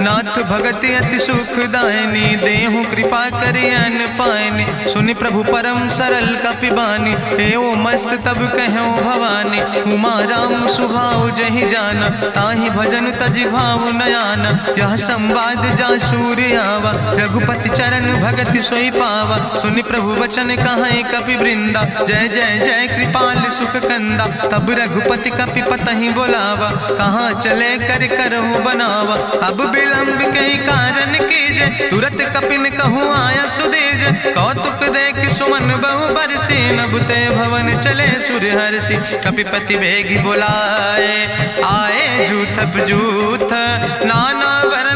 नाथ भगति अति सुखदायनी, देहु कृपा करि अन पायनी। सुनि प्रभु परम सरल कपिबानी, एओ मस्त तब कहौ भवानी। उमा राम सुभाव जहि जाना, ताहि भजन तजि भाव नयाना। यह संवाद जा सूर्य आवा, रघुपति चरण भगति सोई पावा। सुनि प्रभु वचन कहाई कपि वृंदा, जय जय जय कृपाल सुख कंदा। तब रघुपति कपि पतहि बोलावा, कहाँ चले कर करहु बनावा। अब विलंब कई कारण कीजे, तुरत कपिन कहूँ आया सुदेज। कौतुक देख सुमन बहु बरसी, नभते भवन चले सुर हर्षि। कपिपति वेगी बुलाए, आए जूथप जूथ नाना वर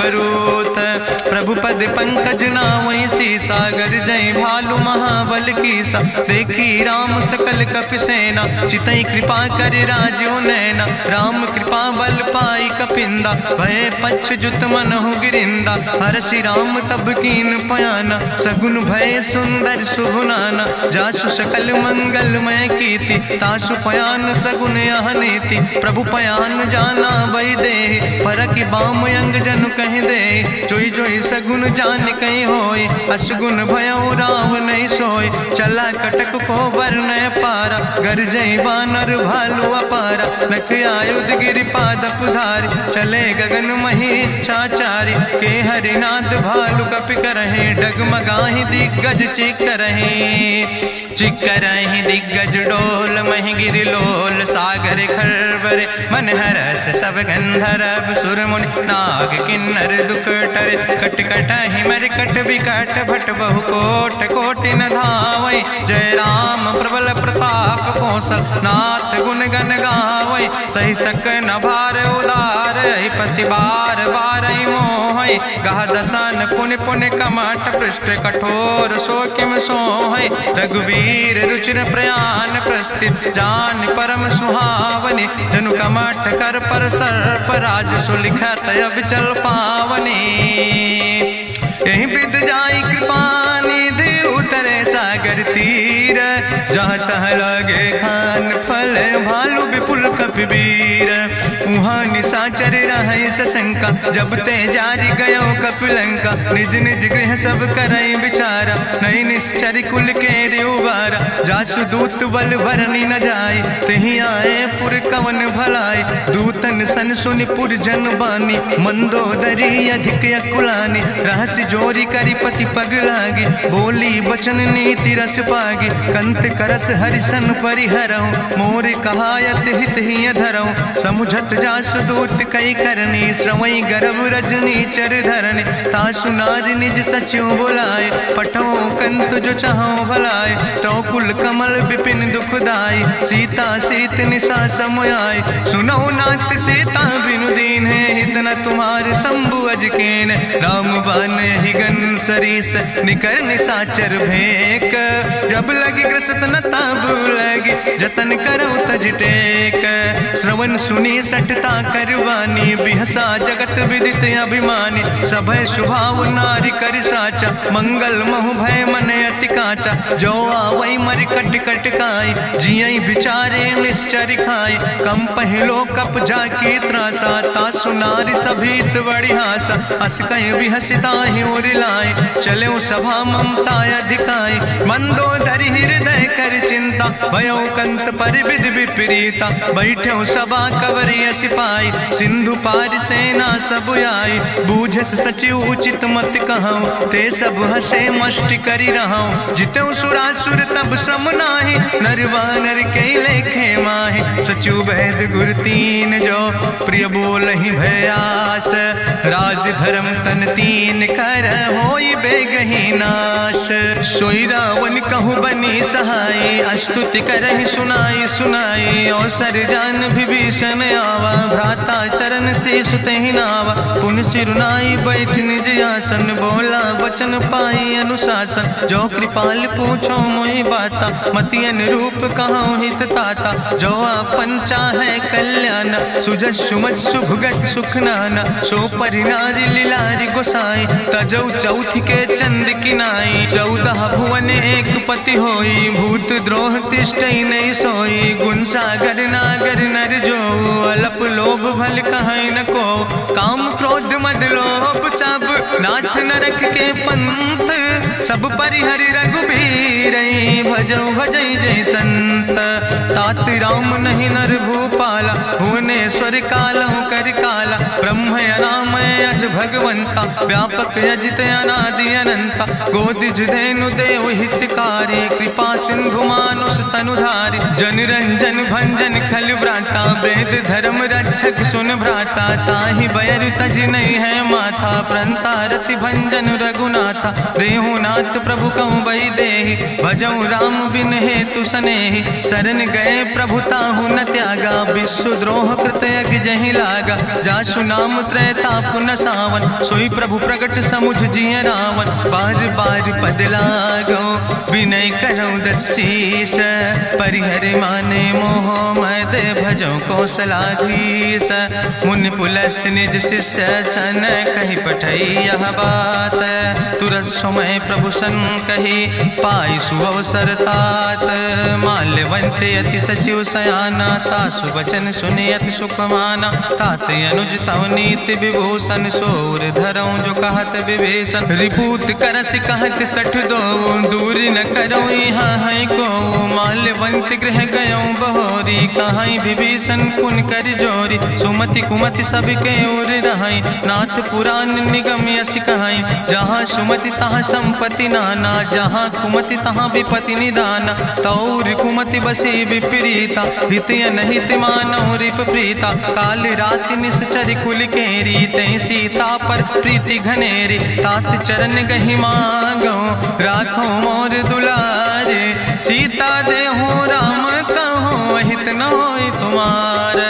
बरूत। प्रभु पद पंकज नावै सीसागर जय भालु महाबल कीसा। देखी राम सकल कपि सेना चितई कृपा कर राजो नैना। राम कृपा बल पाई कपिंदा भय पक्ष जुत मनहु गिरिंदा। हरसि राम तब कीन पयाना सगुन भय सुंदर शुभनाना। जासु सकल मंगलमय कीर्ति तासु पयान सगुन यह नीति। प्रभु पयान जाना बई दे परकि बाम अंग जनु कहि दे। जोई जोई सगुन जान कहीं होय असगुन भयो राव नहीं सोय। चला कटक को वर्ण पारा गरजई बानर भालू अपारा। नख आयुध गिरि पादप धारी चले गगन मही इच्छाचारी। के हरिनाद भालू कपि करहि डगमगाहि दिग्गज चिकरहि दिग्गज डोल महि गिरि लोल। सागर खरबर मन हरस सब गंधर्व सुर मुनि नाग किन्नर दुख टरे। कट कटहि मरकट विकट भट बहु कोट कोटि न धावै। जय राम प्रबल प्रताप कौशल नाथ गुण गण गावै। सही सक न भार उदार पति बार बार मोहै। गह दसन पुन पुन कमठ पृष्ठ कठोर सो किम सोहै। रघुवीर रुचिर प्रयाण प्रस्थित जान परम सुहावनी। जनु कमठ कर पर सर्प राज सुलिखत अब चल पावनी। यही विद जाई कृपा निधि उतरे सागर तीर। जहाँ तह लगे खान फल भालू विपुल कपिवीर। उहाँ निशाचर रहै सशंका जब ते जारी गयो कपिलंका। निज निज गृह सब करई विचारा नहीं निश्चर कुल के उबारा। जासु दूत बल भरनी न जाय तेहि आए पुर कवन भलाई। दूतन सन सुनि पुर जन बानी मंदोदरी अधिक अकुलानी। रहस्य जोरी करी पति पग लागी बोली बचन नीति रस पागी। कंत करस हरिसन परिहरऊँ मोर कहायत हित ही धरऊँ। समुझत जासु दूत कई करनी श्रवई गर्भ रजनी चर धरनी। तासु नाज निज सचिव बुलाए पठो कंत जो चाहो भलाए। तो कुल कमल विपिन दुखदाई सीता सीत निशा समयाय। सुनो नाथ सीता बिनु दीन है हित न तुम्हार शंभु अजकेन। राम बान ही गन सरीस निकर निशाचर भेक। जब लगी ग्रसत न ताब लगी जतन करो तज टेक। श्रवण सुनी सठता करवानी बिहसा जगत विदित अभिमानी। सभय शुभाव नारी कर साचा मंगल महु भय मन अति काचा। जो आवै मर कट कट खाई जियई बिचारे निश्चर खाई। कम पहलो कप जाकी त्रासा तासु नारी सभीत बड़ी हासा। अस कहीं बिहसिता ही उरिलाए चले सभा ममता अधिकाई। मंदोदरी हृदय कर चिंता भयो कंत पर विधि विपरीता। बैठो सभा कवरिय सिपाही सिंधु पार सेना सब आई। बूझस सचिव उचित मत कहूँ ते सब हसे मष्ट करी रहूँ। जितेऊ सुरासुर तब श्रम नाही नर वानर के लेखे माहि। सचिव वैद गुर तीन जो प्रिय बोल ही भयास। राज धर्म तन तीन कर होई बेगही नाश। सोई रावण कहूँ बनी सहाय अस्तुति करहि सुनाई सुनाई। अवसर जान विभीषण आवा भ्राता चरण से सुतहि नावा। पुन सिरुनाई बैठ निज आसन बोला वचन पाई अनुशासन। जो कृपाल पूछो मोहि बाता मति अनुरूप कहूँ हित ताता। जो आपन चाहे कल्याण सुजस सुमत सुभगत सुख नाना। सो परिनारी लीलारी गोसाई तजौ चौथ के चंद किनाई। 14 भुवन एक पति होई भूत द्रोह तिष्ठई नहीं सोई। गुण सागर नागर नर जो अलप लोभ भल कहीं न को। काम क्रोध मद लोभ सब नाथ नरक के पंथ। सब परिहरि रघुबीर भजो भजई जय संत। तात राम नहीं नर भूपाला भुवनेश्वर कालहु कर काला। ब्रह्म अनामय अज भगवंता व्यापक यजित अनादि अनंता। हरता गोदिज धेनु देव हितकारी कृपा सिंधु मानुष तनुधारी जन रंजन भंजन खल व्राता वेद धर्म रक्षक सुन भ्राता ताहि बयर तज नहीं है माथा प्रंता रति भंजन रघुनाथा देहुनाथ प्रभु कहूँ बई देहि भजऊ राम बिन हेतु सनेहि शरण गए प्रभु ताहु न त्यागा विश्वद्रोह कृत यज्ञ जहि लागा जासु नाम त्रैताप न सावन सोई प्रभु प्रगट समुझ जिय रावण बार बार पद लागो विनय करौ दसीस परिहर माने मोह मद भजो कौशलाधीश मुनि पुलस्त निज शिष्य सन कहि पठई यह बात तुरत समय प्रभु सन कही पाई सुअवसर तात माल्यवंत अति सचिव सयाना तासु वचन सुनि अति सुख माना तात अनुज तव नीति विभूषण सोर धरऊं जो कहत विभीषण रिपूत करस कहत सठ दो दूर न करो यहाँ है को माल्यवंत गृह गयो बहोरी कहाई विभीषण पुन कर जोरी सुमति कुमति सब के ओर रहाई नाथ पुराण निगम यश कहाई जहाँ सुमति तहाँ संपत्ति नाना जहाँ कुमति तहाँ विपति निदाना तौर कुमति बसी विपरीता हित अनहित मानव रिप प्रीता काल रात निश्चर कुल केरी तै सीता पर प्रीति घनेरी तात चरण गहि मांगो राखो मोर दुलारे सीता देहो राम कहो अहित न होय तुम्हार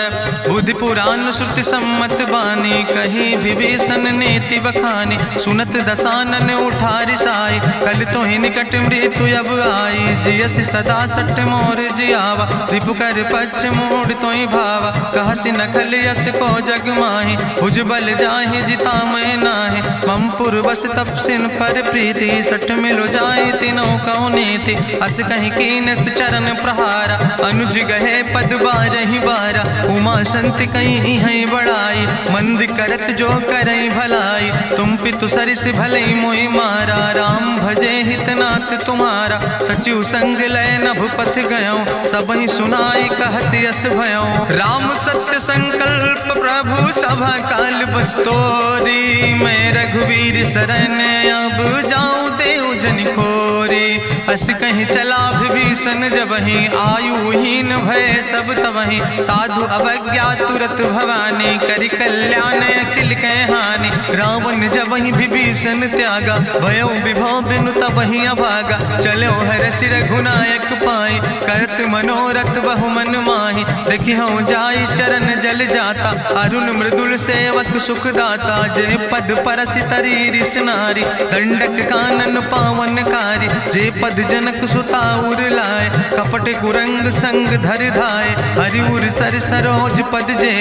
बुद्धि पुराण श्रुति सम्मत बानी कही विभीषण नीति बखानी सुनत दसानन उठारि साई कल तो ही निकट मृत्यु अब आई जियसि सदा सट मोर जियावा रिपु कर पक्ष मोड़ तो ही भावा कहसि नखल यस को जग माहि भुज बल जाहि जिता मैं नाहि मम पुरबस तपसिन पर प्रीति सठ मिलो जाय तिनो कौ नीति अस कहीं कीनस चरण प्रहारा अनुज गहे पद बारहि बारा उमा संत कहीं है बड़ाई मंद करत जो करई भलाई तुम पितु सरिस भलई मोहि मारा राम भजे हितनाथ तुम्हारा सचिव संग लय नभ पथ गयो सबहि सुनाई कहत यस भयो राम सत्य संकल्प प्रभु सभा काल बस्तोरी मैं रघुवीर शरण अब जाऊं देव जन खोरी अस कहीं चला विभीषण जबहि आयुहीन भय सब तबहि साधु अवज्ञा तुरत भवानी करि कल्याण अखिल के हानि रावण जबहि विभीषण त्यागा भयो विभव बिनु तबहि अभागा चलो हरष रघुनायक पाई करत मनोरथ बहु मन माहि देखिहु जाई चरण जल जाता अरुण मृदुल सेवक सुख दाता जे पद परसि तरी रिस नारी दंडक कानन पावन कारी जे पद जनक सुताउर लाए कपट कुरंग संग धर धाय हरिउर सर सरोज पद जे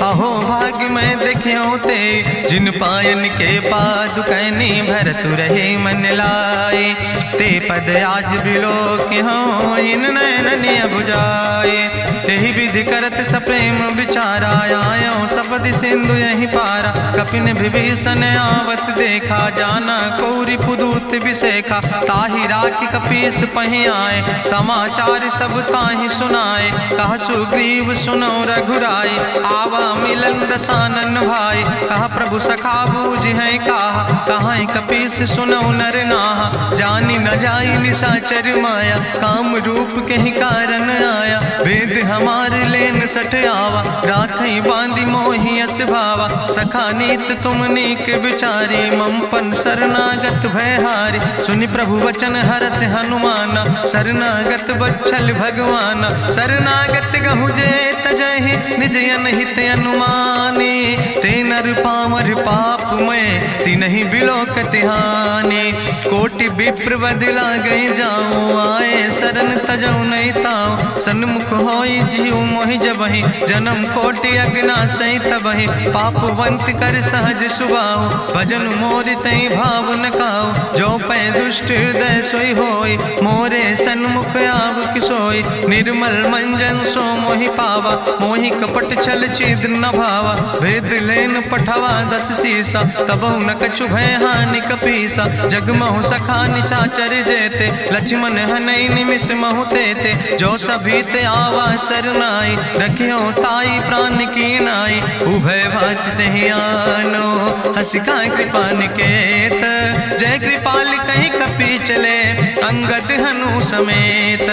अहो भाग्य में देखियो ते जिन पायन के पादु कहनी भरत रहे मन लाए ते पद आज बिलो के हो इन नयन बुझाए तेहि विधि करत सप्रेम विचारा आयो सबद सिंधु यही पारा कपिन विभीषण आवत देखा जाना कौरि पुदूत विशेखा ताहि राखी कपीस पहि आए समाचार सब ताहि सुनाए कहा सुग्रीव सुनो रघुराई आवा मिलन दसानन भाई कहा प्रभु सखा बूझ है कहा कपीस सुनो नर नाहा जानी न जाई निशाचर माया काम रूप के ही कारण आया वेद हमार लेन सठ आवा राखई बांधी मोहि अस भावा सखा नीत तुम नीक विचारी मम पन शरणागत भयहारी सुनि प्रभु वचन हरस हनुमाना शरणागत बच्छल भगवाना शरणागत गहु जे तजहि निज अनहित अनुमानी ते नर पामर पाप में तिनहि बिलोकत हानि कोटि विप्र बदला गई जाऊं आए शरण तजऊ नहीं ताऊ सन्मुख होई जीव मोहि जबहि जन्म कोटि अग्ना सही तबहि पापवंत कर सहज सुबाहु भजन मोर तई भाव न काऊ जो पै दुष्ट हृदय सोई होई मोरे सन्मुख आव किसोई निर्मल मंजन सो मोहि पावा मोहि कपट छल छिद्र न भावा। भेद लेन पठवा 10 सीसा, तबहु न कछु भय हानि कपीसा। जगमहु सखा निचाचर जेते, लक्ष्मण हनई निमिष महु तेते। जो सभी ते आवा सरनाई, रखियो ताई प्राण की नाई। उभय भात तेहि आनो, हसिका कृपा निकेत। जय कृपाल कहीं कपी चले, अंगद हनु समेत।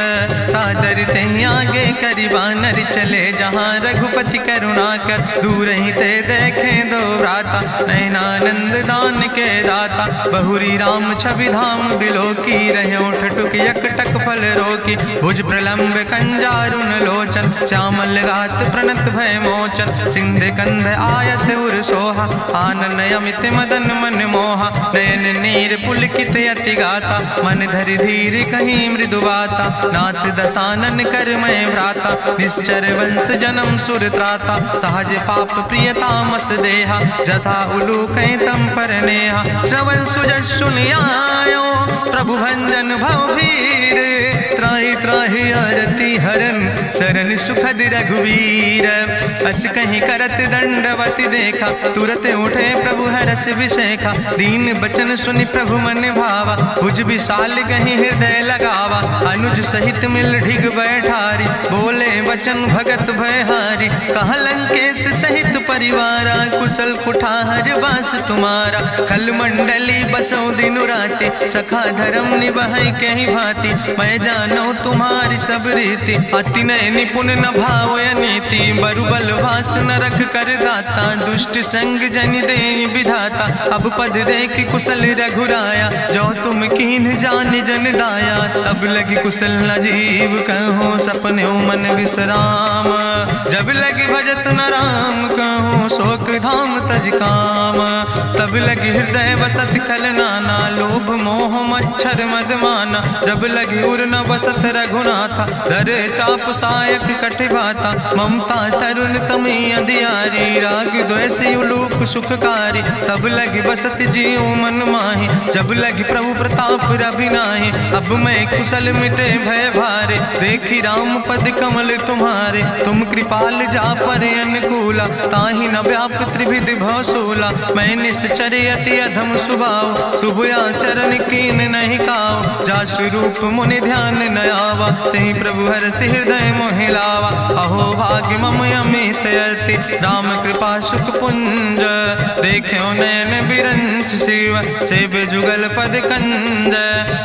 सादर तेहि आगे करि बानर चले, जहाँ रघुपति करुणा कर। दूर ही ते देखे दो भ्राता, नयनानंद दान के दाता। बहुरी राम छवि धाम बिलोकी, रहे ठटुक यकटक फल रोकी। भुज प्रलंब कंजारुन लोचन, श्यामल गात प्रणत भय मोचन। सिंध कंध आयत उर सोहा, आनन अमित मदन मन मोहा। नयन नीर पुलकित अति गाता, मन धरि धीर कहीं मृदु बाता। नाथ दसानन कर मैं भ्राता, निश्चर वंश जन्म सुर त्राता। सहज पाप प्रिय तामस देहा, जथा उलूक तम पर नेहा। श्रवण सुजस सुनियायो, प्रभु भंजन भव भीर। त्राहि त्राहि आरती हरन, शरण सुखद रघुवीर। अस कहीं करत दंडवत देखा, तुरत उठे प्रभु हरस विशेखा। दीन बचन सुनि प्रभु मन भावा, भुज विशाल कहीं हृदय लगावा। अनुज सहित मिल ढिग बैठारी, बोले वचन भगत भयहारी। कहा लंकेश सहित परिवारा, कुशल कुठार बास तुम्हारा। खल मंडली बसो दिनु राति, सखा धर्म निभाई कहीं भांति। मैं जानो तुम्हारी सब रीति, अति नय निपुण न भाव नीति। बरुबल वास न रख कर दाता, दुष्ट संग जन दे विधाता। अब पद देख कुशल रघुराया, जो तुम कीन जान जन दाया। तब लगी कुशल न जीव कहो, सपने मन विश्राम। जब लगी भजत न राम कहो, शोक धाम तज काम। तब लगी हृदय बसत खल नाना, लोभ मोह मच्छर मद माना। जब लगी उर न बसत रघुनाथा, धरे चाप सायक कटिभाता। ममता तरुण तमी अधियारी, राग द्वेष उलूक सुखकारी। तब लगी बसत जीव मन माही, जब लगी प्रभु प्रताप रवि नाही। अब मैं कुशल मिटे भय भारे, देखी राम पद कमल तुम्हारे। तुम कृपाल जा पर अनुकूला, ताहि न व्याप त्रिविध भवसूला। मैं निश्चर अति अधम स्वभाव, शुभ आचरण कीन नहीं काव। जा स्वरूप मुनि ध्यान न आवा, तेहि प्रभु हरष हृदय मोहि लावा। अहो भाग्य मम अमित अति, राम कृपा सुख पुंज। देखो नयन बिरंच शिव, सेव जुगल पद कंज।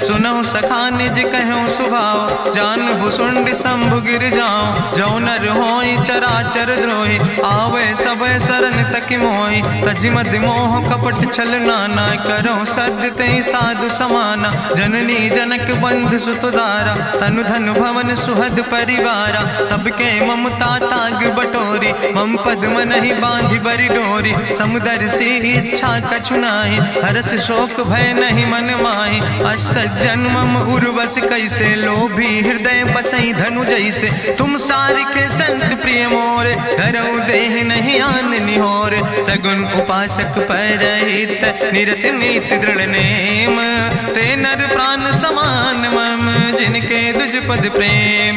सुनहु सखा निज कहूँ सुभाव, जानहु सुंड शंभु गिर जाऊं। जो नर होई चराचर द्रोही, आवे सब शरण तक मोहि। तजि मद मोह कपट छल नाना, करो सद्य तेहि साधु समाना। जननी जनक बंधु सुतदारा, तनु धन भवन सुहद परिवारा। सबके ममता ताग बटोरी, मम पद मनहि बांधि बरि डोरी। समुदर सी इच्छा कछु नाही, हरस शोक भय नहीं मन माही। असज्जन मम उर्वश कैसे, लोभी हृदय बसई धनु जैसे। तुम सारिके संत प्रिय मोरे, धरऊ देह नहीं आन निहोर। सगुन उपासक परहित, निरत नीत दृढ़ नेम। ते नर प्राण समान मम, जिनके दुज पद प्रेम।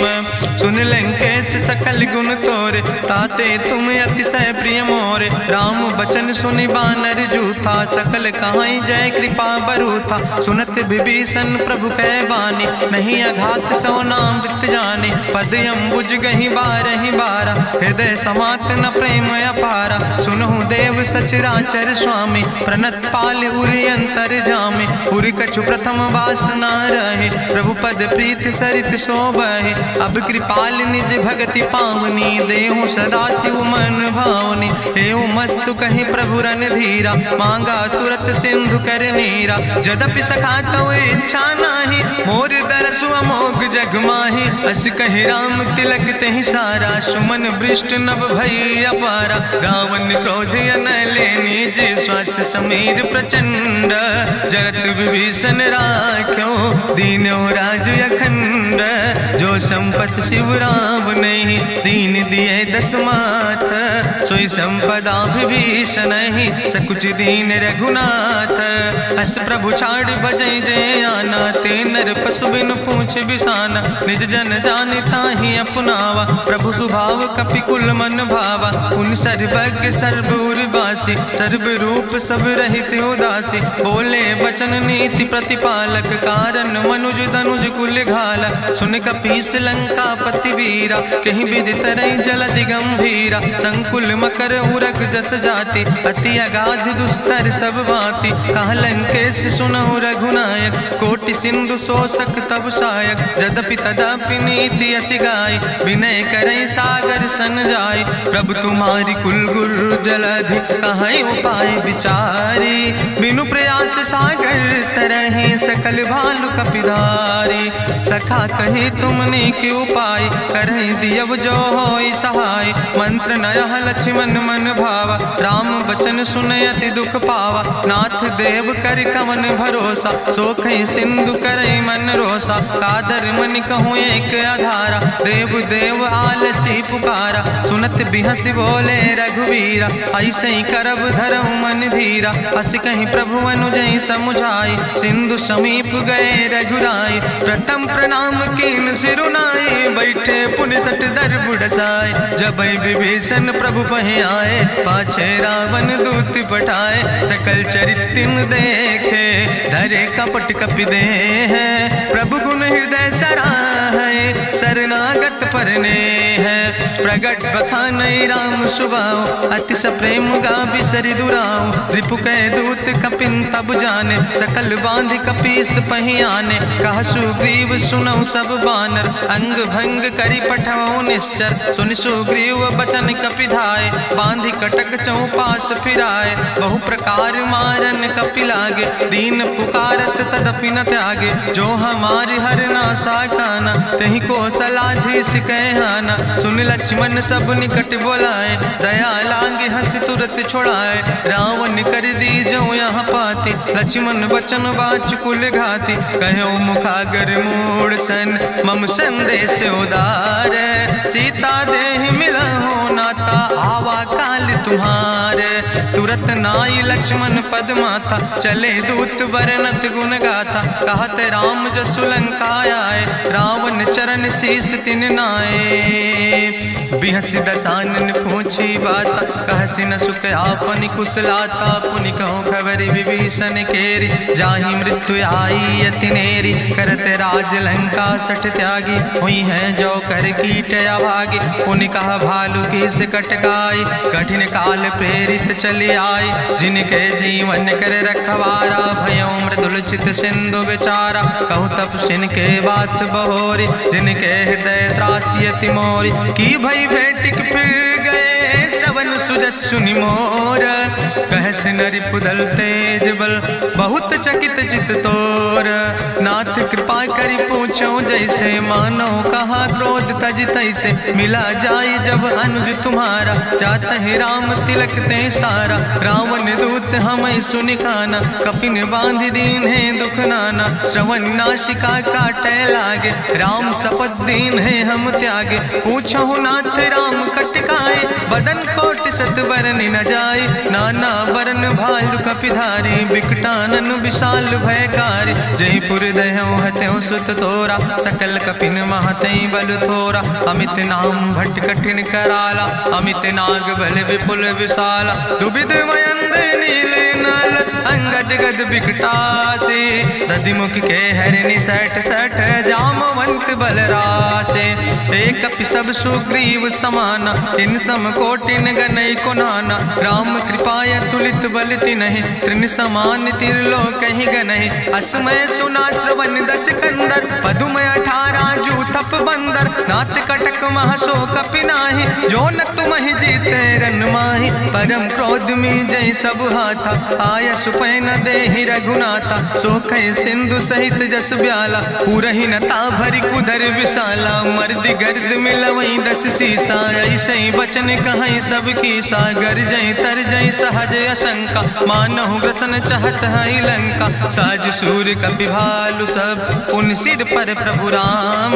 सुन लंकेश सकल गुण तोरे, ताते तुम अतिशय प्रिय मोरे। राम बचन सुनि बानर जूथा, सकल कहाई जय कृपा बरूथा। सुनत विभीषण प्रभु कै बानी, नहीं अघात सो नाम वृत जानी। पद अम्बुज गहि बारहि बारा, हृदय समात न प्रेम अपारा। सुनहु देव सचराचर स्वामी, प्रणत पाल उरि अंतर जामी। उरि कछु प्रथम वासना रहे, प्रभु पद प्रीत सरित शोभहि। अब कृपाल निज भगति पावनी, देहु सदा शिव मन भावनी। हेउ मस्तु कहि प्रभु रन धीरा, मांगा तुरत सिंधु कर नीरा। जदपि सखा तव इच्छा नाही, मोर दरसु अमोघ जग माही। अस कहि राम तिलक तेहि सारा, सुमन वृष्ट नभ भई अपारा। रावण क्रोध अनले निज, श्वास समीर प्रचंड। जरत विभीषण राख्यो, दीनो राज अखंड। जो संपत शिव राम नहीं, दीन दिए दस माथ। सोई संपदा विभीषण ही, सकुच दीन रघुनाथ। अस प्रभु छाड़ बजै जय आना, ते नर पशु बिनु पूछ बिसाना, निज जन जानि ताहि अपनावा, प्रभु स्वभाव कपिकुल मन भावा, पुनि सर्वज्ञ सर्व उर्वासी, सर्व रूप सब रहित उदासी, बोले बचन नीति प्रतिपालक, कारण मनुज धनुज कुल घाला, सुन कपीस लंका पति वीरा, कहीं विधि तरई जलधि गंभीरा, संकुल मकर उरग जस जाति, अति अगाध दुस्तर सब भांति, कहा लंकेश सुनहु रघुनायक, कोटि सिंधु शोषक तब सायक, जदपि तदपि नीति असि गाय, विनय करई सागर सन जाय, प्रभु तुम्हारी कुल गुरु जलधि, कहीं उपाय विचारी, बिनु प्रयास सागर तरहि, सकल भालु कपिधारी, सखा कही तुमने के उपाय, करहि दियव जो होई सहाय, मंत्र नयह लक्ष्मण मन भावा, राम बचन सुनयति दुख पावा, नाथ देव कर कवन भरोसा, सोखई सिंधु करई मन रोसा, कादर मन कहूँ एक आधारा, देव देव आलसी पुकारा, सुनत बिहस बोले रघुवीरा, ऐसे ही करब धरहु मन धीरा, अस कहीं प्रभु अनुजय समुझाई, सिंधु समीप गए रघुराई, प्रथम प्रणाम कीन सिरुनाई, बैठे पुनि तट दर बुढ़साए, जब विभीषण प्रभु पहे आए, पाछे रावण दूत पठाए, सकल चरित्र देखे, धरे कपट कपि दे है, प्रभु गुण हृदय सराहै, शरणागत परने है, प्रगट बखानई राम सुभाओ, अतिश प्रेम गावि सरि दुराओ, रिपु कह दूत कपिन तब जाने, सकल बांध कपीस पहियाने, कहा सुग्रीव सुनऊ सब बानर, अंग भंग करि पठवऊ निश्चर, सुनि सुग्रीव बचन कपिधाय, बांधि कटक चौपास फिराए, बहु प्रकार मारन कपि लागे, दीन पुकारत तदपि न त्यागे, जो हमारि हर नासा काना, तहि को सलाधीस कहना, सुन लक्ष्मण सब निकट बोलाए, दया लागे हंस तुरत छोड़ाए, रावण कर दी जो यहाँ पाती, लक्ष्मण बचन बाच कुल घाती, कहो मुखागर मूड़ सन, मम संदेश उदार, सीता देहि मिलहु नाता, आवा काल तुम्हारे, तुरत नाई लक्ष्मण पद माथा, चले दूत वर्णत गुण गाथा, कहत राम जसु लंका आए, रावण चरण शीस तिन नाए, बिहस दसानन पूछी बाता, कहसि न सुख आपन कुशलाता, पुनि कहूँ खबर विभीषण केरी, जाहि मृत्यु आई अति नेरी, करत राज लंका सठ त्यागी, हुई है जो कर कीट अभागी, पुनि कहा भालू की से कटकाई, कठिन काल प्रेरित चले आई, जिनके जीवन कर रखवारा, भयो मृदुल चित सिंधु बेचारा, कहु तप सिन के बात बहोरी, जिनके हृदय त्रासियति मोरी, की भई भेटिक फिर गए श्रवण सुजस सुनि मोर, कहस नरिपु दल तेज बल, बहुत चकित चित तोर, नाथ कृपा करि पूछो जैसे, मानो कहा क्रोध तज तैसे, मिला जाय जब अनुज तुम्हारा, जात है राम तिलक ते सारा, रावण दूत हमें सुनि काना, कपिन बांध दीन है दुख नाना, श्रवण नाशिका काटे लागे, राम शपथ दीन है हम त्यागे, पूछो नाथ राम कटकाए, बदन कोट सत बरन न जाए, नाना बरन भालु कपिधारी, बिकटानन विशाल भयकारी, जयपुर दह्यों हत्यों सुत तोरा, सकल कपिन महतई बल थोरा, अमित नाम भट्ट कठिन कराला, अमित नाग बल विपुल विशाला, दुबिद मयंद नील नल, अंगद गद बिकटासे, दधिमुख के हरिणि सठ सठ, जामवंत बलरासे, एक कपि सब सुग्रीव समाना, इन सम कोटिन गनई को नाना, राम कृपाय तुलित बल तिनहि, त्रिन समान तिरलोक ही गनहि, असमय सुना श्रवण दस कंदर, पदुम 18 जू तप बंदर, नाथ कटक महसो कपि नाही, जो न तुमहि जीते रन माहि, परम क्रोध में जय सब हाथा, आय सुपै न देहि रघुनाथा, सोखै सिंधु सहित जस ब्याला, पूरहि नता भरि कुधर विशाला, मर्द गर्द मिलवई 10 सीसा, ऐसे बचन कहीं सब की सागर, जय तर जय सहज अशंका, मानहु ग्रसन चाहत है लंका, साज सूर कपि भालु सब, उन सिर पर प्रभु राम,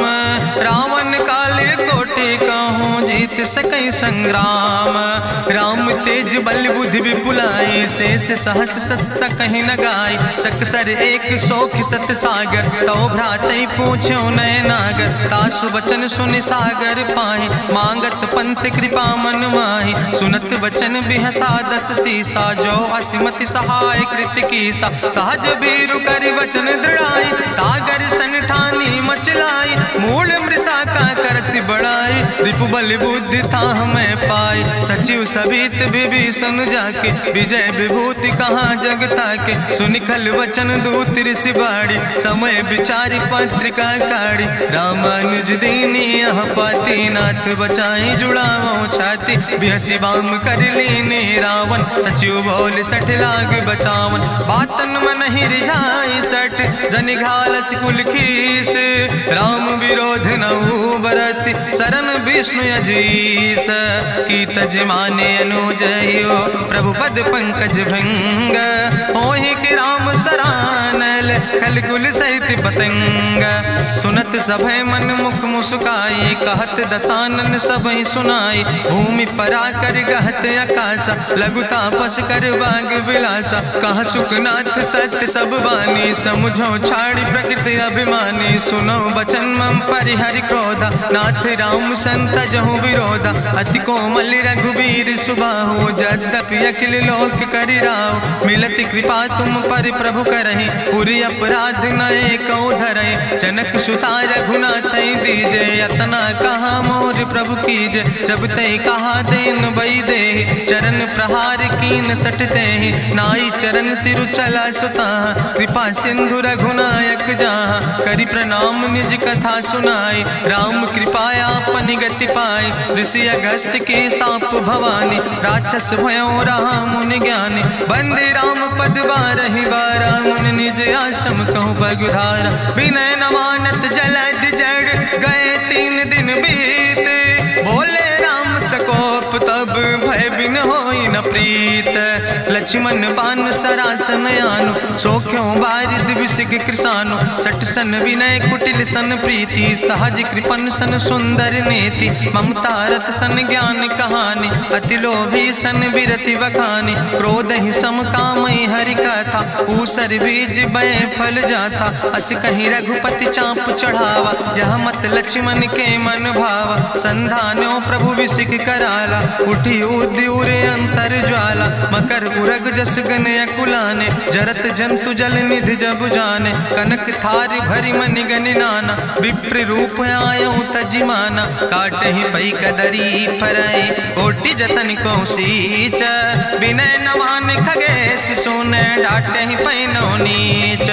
रावण काले कोटि कहूँ जीत सकई संग्राम। राम तेज बल बुद्धि विपुलाई, शेष सहस सत्स कहीं न गाय। सकसर एक सोख सत सागर, तो भ्रातई पूछो नय नागर। तासु बचन सुनि सागर पाहि, मांगत पंथ कृपा मन माहि। सुनत बचन बिहसा दस सीसा, जो असिमति सहाय कृत कीसा। सहज बीरु करि वचन दृढ़ाई, सागर सन ठानी मचलाई। मूल मृषा का करसि बढ़ाई, रिपु बल बुद्धि था हमें पाई। सचिव सबित विभीषण जाके, विजय विभूति कहाँ जग ताके। सुनिखल वचन दूत ऋषि बाड़ी, समय विचारि पत्रिका काढ़ी। रामानुज दीनी यह पाती, नाथ बचाई जुड़ावो छाती। बिहसी बाम कर लीने रावण, सचिव बोल सठ लाग बचावन। बातन मन ही रिझाई सठ, जनि घालस कुल खीस। राम विरोध नहु बरसि, शरण विष्णु अजीस। की तज माने अनुजयो, प्रभु पद पंकज भृंग। होहि कि राम सरानल, खल कुल सहित पतंग। सुनत सभय मन मुख मुस्काई, कहत दसानन सबहि सुनाई। भूमि परा कर गहत आकाशा, लघु तापस कर बाग विलासा। कह सुखनाथ सत्य सब बानी, समुझो छाड़ी प्रकृति अभिमानी। सुनो बचन मम परिहरि क्रोधा, नाथ राम संत जहु विरोधा। अति कोमल रघुबीर सुबाहु, यद्यपि अखिल लोक करि राहु। मिलति कृपा तुम पर प्रभु करहि, पुरि अपराध न एको धरहि। जनक सुता रघुनाथ दीजे, यतना कहा मोर प्रभु कीजे। जब तै कहा देन बई दे, चरण प्रहार कीन सटते। नाई चरण सिरु चला सुता, कृपा सिंधु रघुनायक जहाँ। करि प्रणाम निज कथा सुनाई, राम कृपाया अपन गति पाई। ऋषि अगस्त्य के साप भवानी, राक्षस भयो रहा मुनि ज्ञानी। बंदे राम पद बारहि बारा, मुनि निज आश्रम कहूँ पगुधारा। विनय न मानत जलद जड़, गए 3 दिन बीते। बोले राम सकोप तब, भय बिन होई न प्रीत। लक्ष्मण बान सरासन आनु, सोख्यों बारिद विसिग कृसानु। सठ सन विनय कुटिल सन प्रीति, सहज कृपन सन सुंदर नीति। ममता रत सन ज्ञान कहानी, अति लोभी सन विरति बखानी। क्रोध ही सम कामई हरि कथा, ऊसर बीज बय फल जाता। अस कहीं रघुपति चाप चढ़ावा, यह मत लक्ष्मण के मन भावा। संधान्यो प्रभु विसिक कराला, उठी उद्युरे अंतर ज्वाला। मकर उरग जस गन अकुलाने, जरत जंतु जल निधि जब जाने। कनक थारी भरी मनि गनि नाना, विप्र रूप आयो तजिमाना। काटे ही पई कदरी फरई, कोटि जतन को सींच। विनय नवान खगेश सोने, डाटे ही पैनो नीच।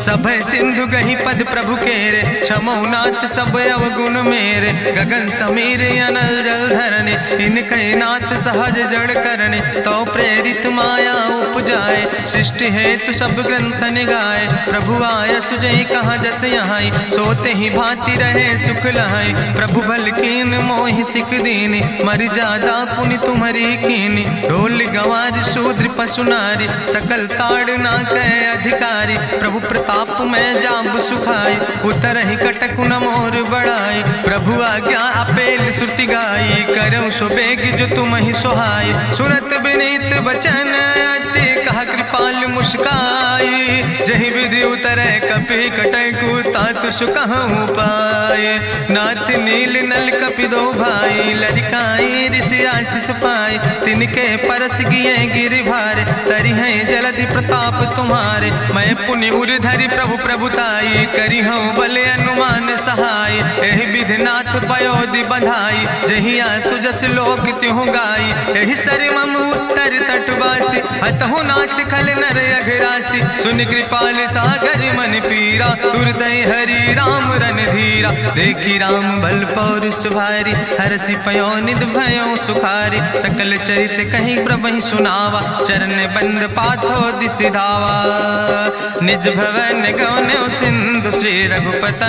सभय सिंधु गही पद प्रभु केरे, क्षमो नाथ सब अवगुण मेरे। गगन समीर अनल जल धरने, इनके नाथ सहज जड़ करने। तो प्रेरित माया उपजाए, सृष्टि हेतु सब ग्रंथ निगाए। प्रभु आय सुजय कहाँ जस यहाँ, सोते ही भांति रहे सुख लहाई। प्रभु भल कीन मोहि सिख दीनी, मरि जादा पुनि तुम्हारी कीनी। ढोल गंवार शूद्र पशु नारी, सकल ताड़ ना कह अधिकारी। प्रभु प्रताप में जाब सुखाई, उतर ही कटक न मोर बढ़ाई। प्रभु आज्ञा अपेल श्रुति गाई, करऊँ सो बेग जो तुम ही सोहाई। सुनत विनीत बचन अति, कहा कृपाल मुस्काई। जहि विधि उतरे कपि कटकु, तात सुकहूँ पाए। नाथ नील नल कपि दो भाई, लड़काई ऋषि आशीष पाए। तिनके परस गिए गिरि भारे, तरि हैं जलधि प्रताप तुम्हारे। मैं पुनि उर धरि प्रभु प्रभुताई, करी हूँ बले अनुमान सहाय। एहि विधिनाथ पयोधि बधाई, जहिया सुजस लोक त्यों गाई। एहि सर मम उत्तर तटवासी, हतहु नाथ खल नर अघरासी। सुनि कृपाल सागर मन पीरा, तुरत हरि राम रणधीरा। देखी राम बल पौरुष भारी, हरसि पयो निध भयो सुखारी। सकल चरित कहीं प्रभु सुनावा, चरण बंद पाथो दिसि धावा। निज भवन गौन्यो सिंधु, श्री रघुपति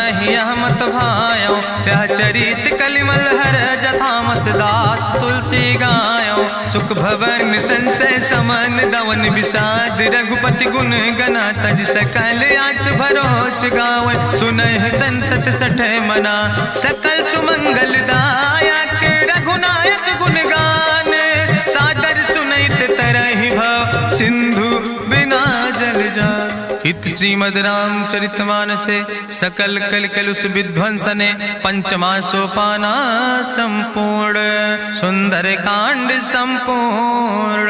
मत भायो। यह चरित कलिमल हर जथा मस तुलसीदास तुलसी गायो सुख भवन संसय समन दवन विषाद रघुपति गुण गना तज सकल आस भरोस गावे सुनहि संतत सठ मना सकल सुमंगल दायक रघुनायक गुण गान सादर सुनैत तरहि भव सिंधु बिना जल जा। इत श्रीमद् रामचरितमानसे सकल कल कलुष विध्वंसने पंचमा सोपाना संपूर्ण सुंदर कांड संपूर्ण।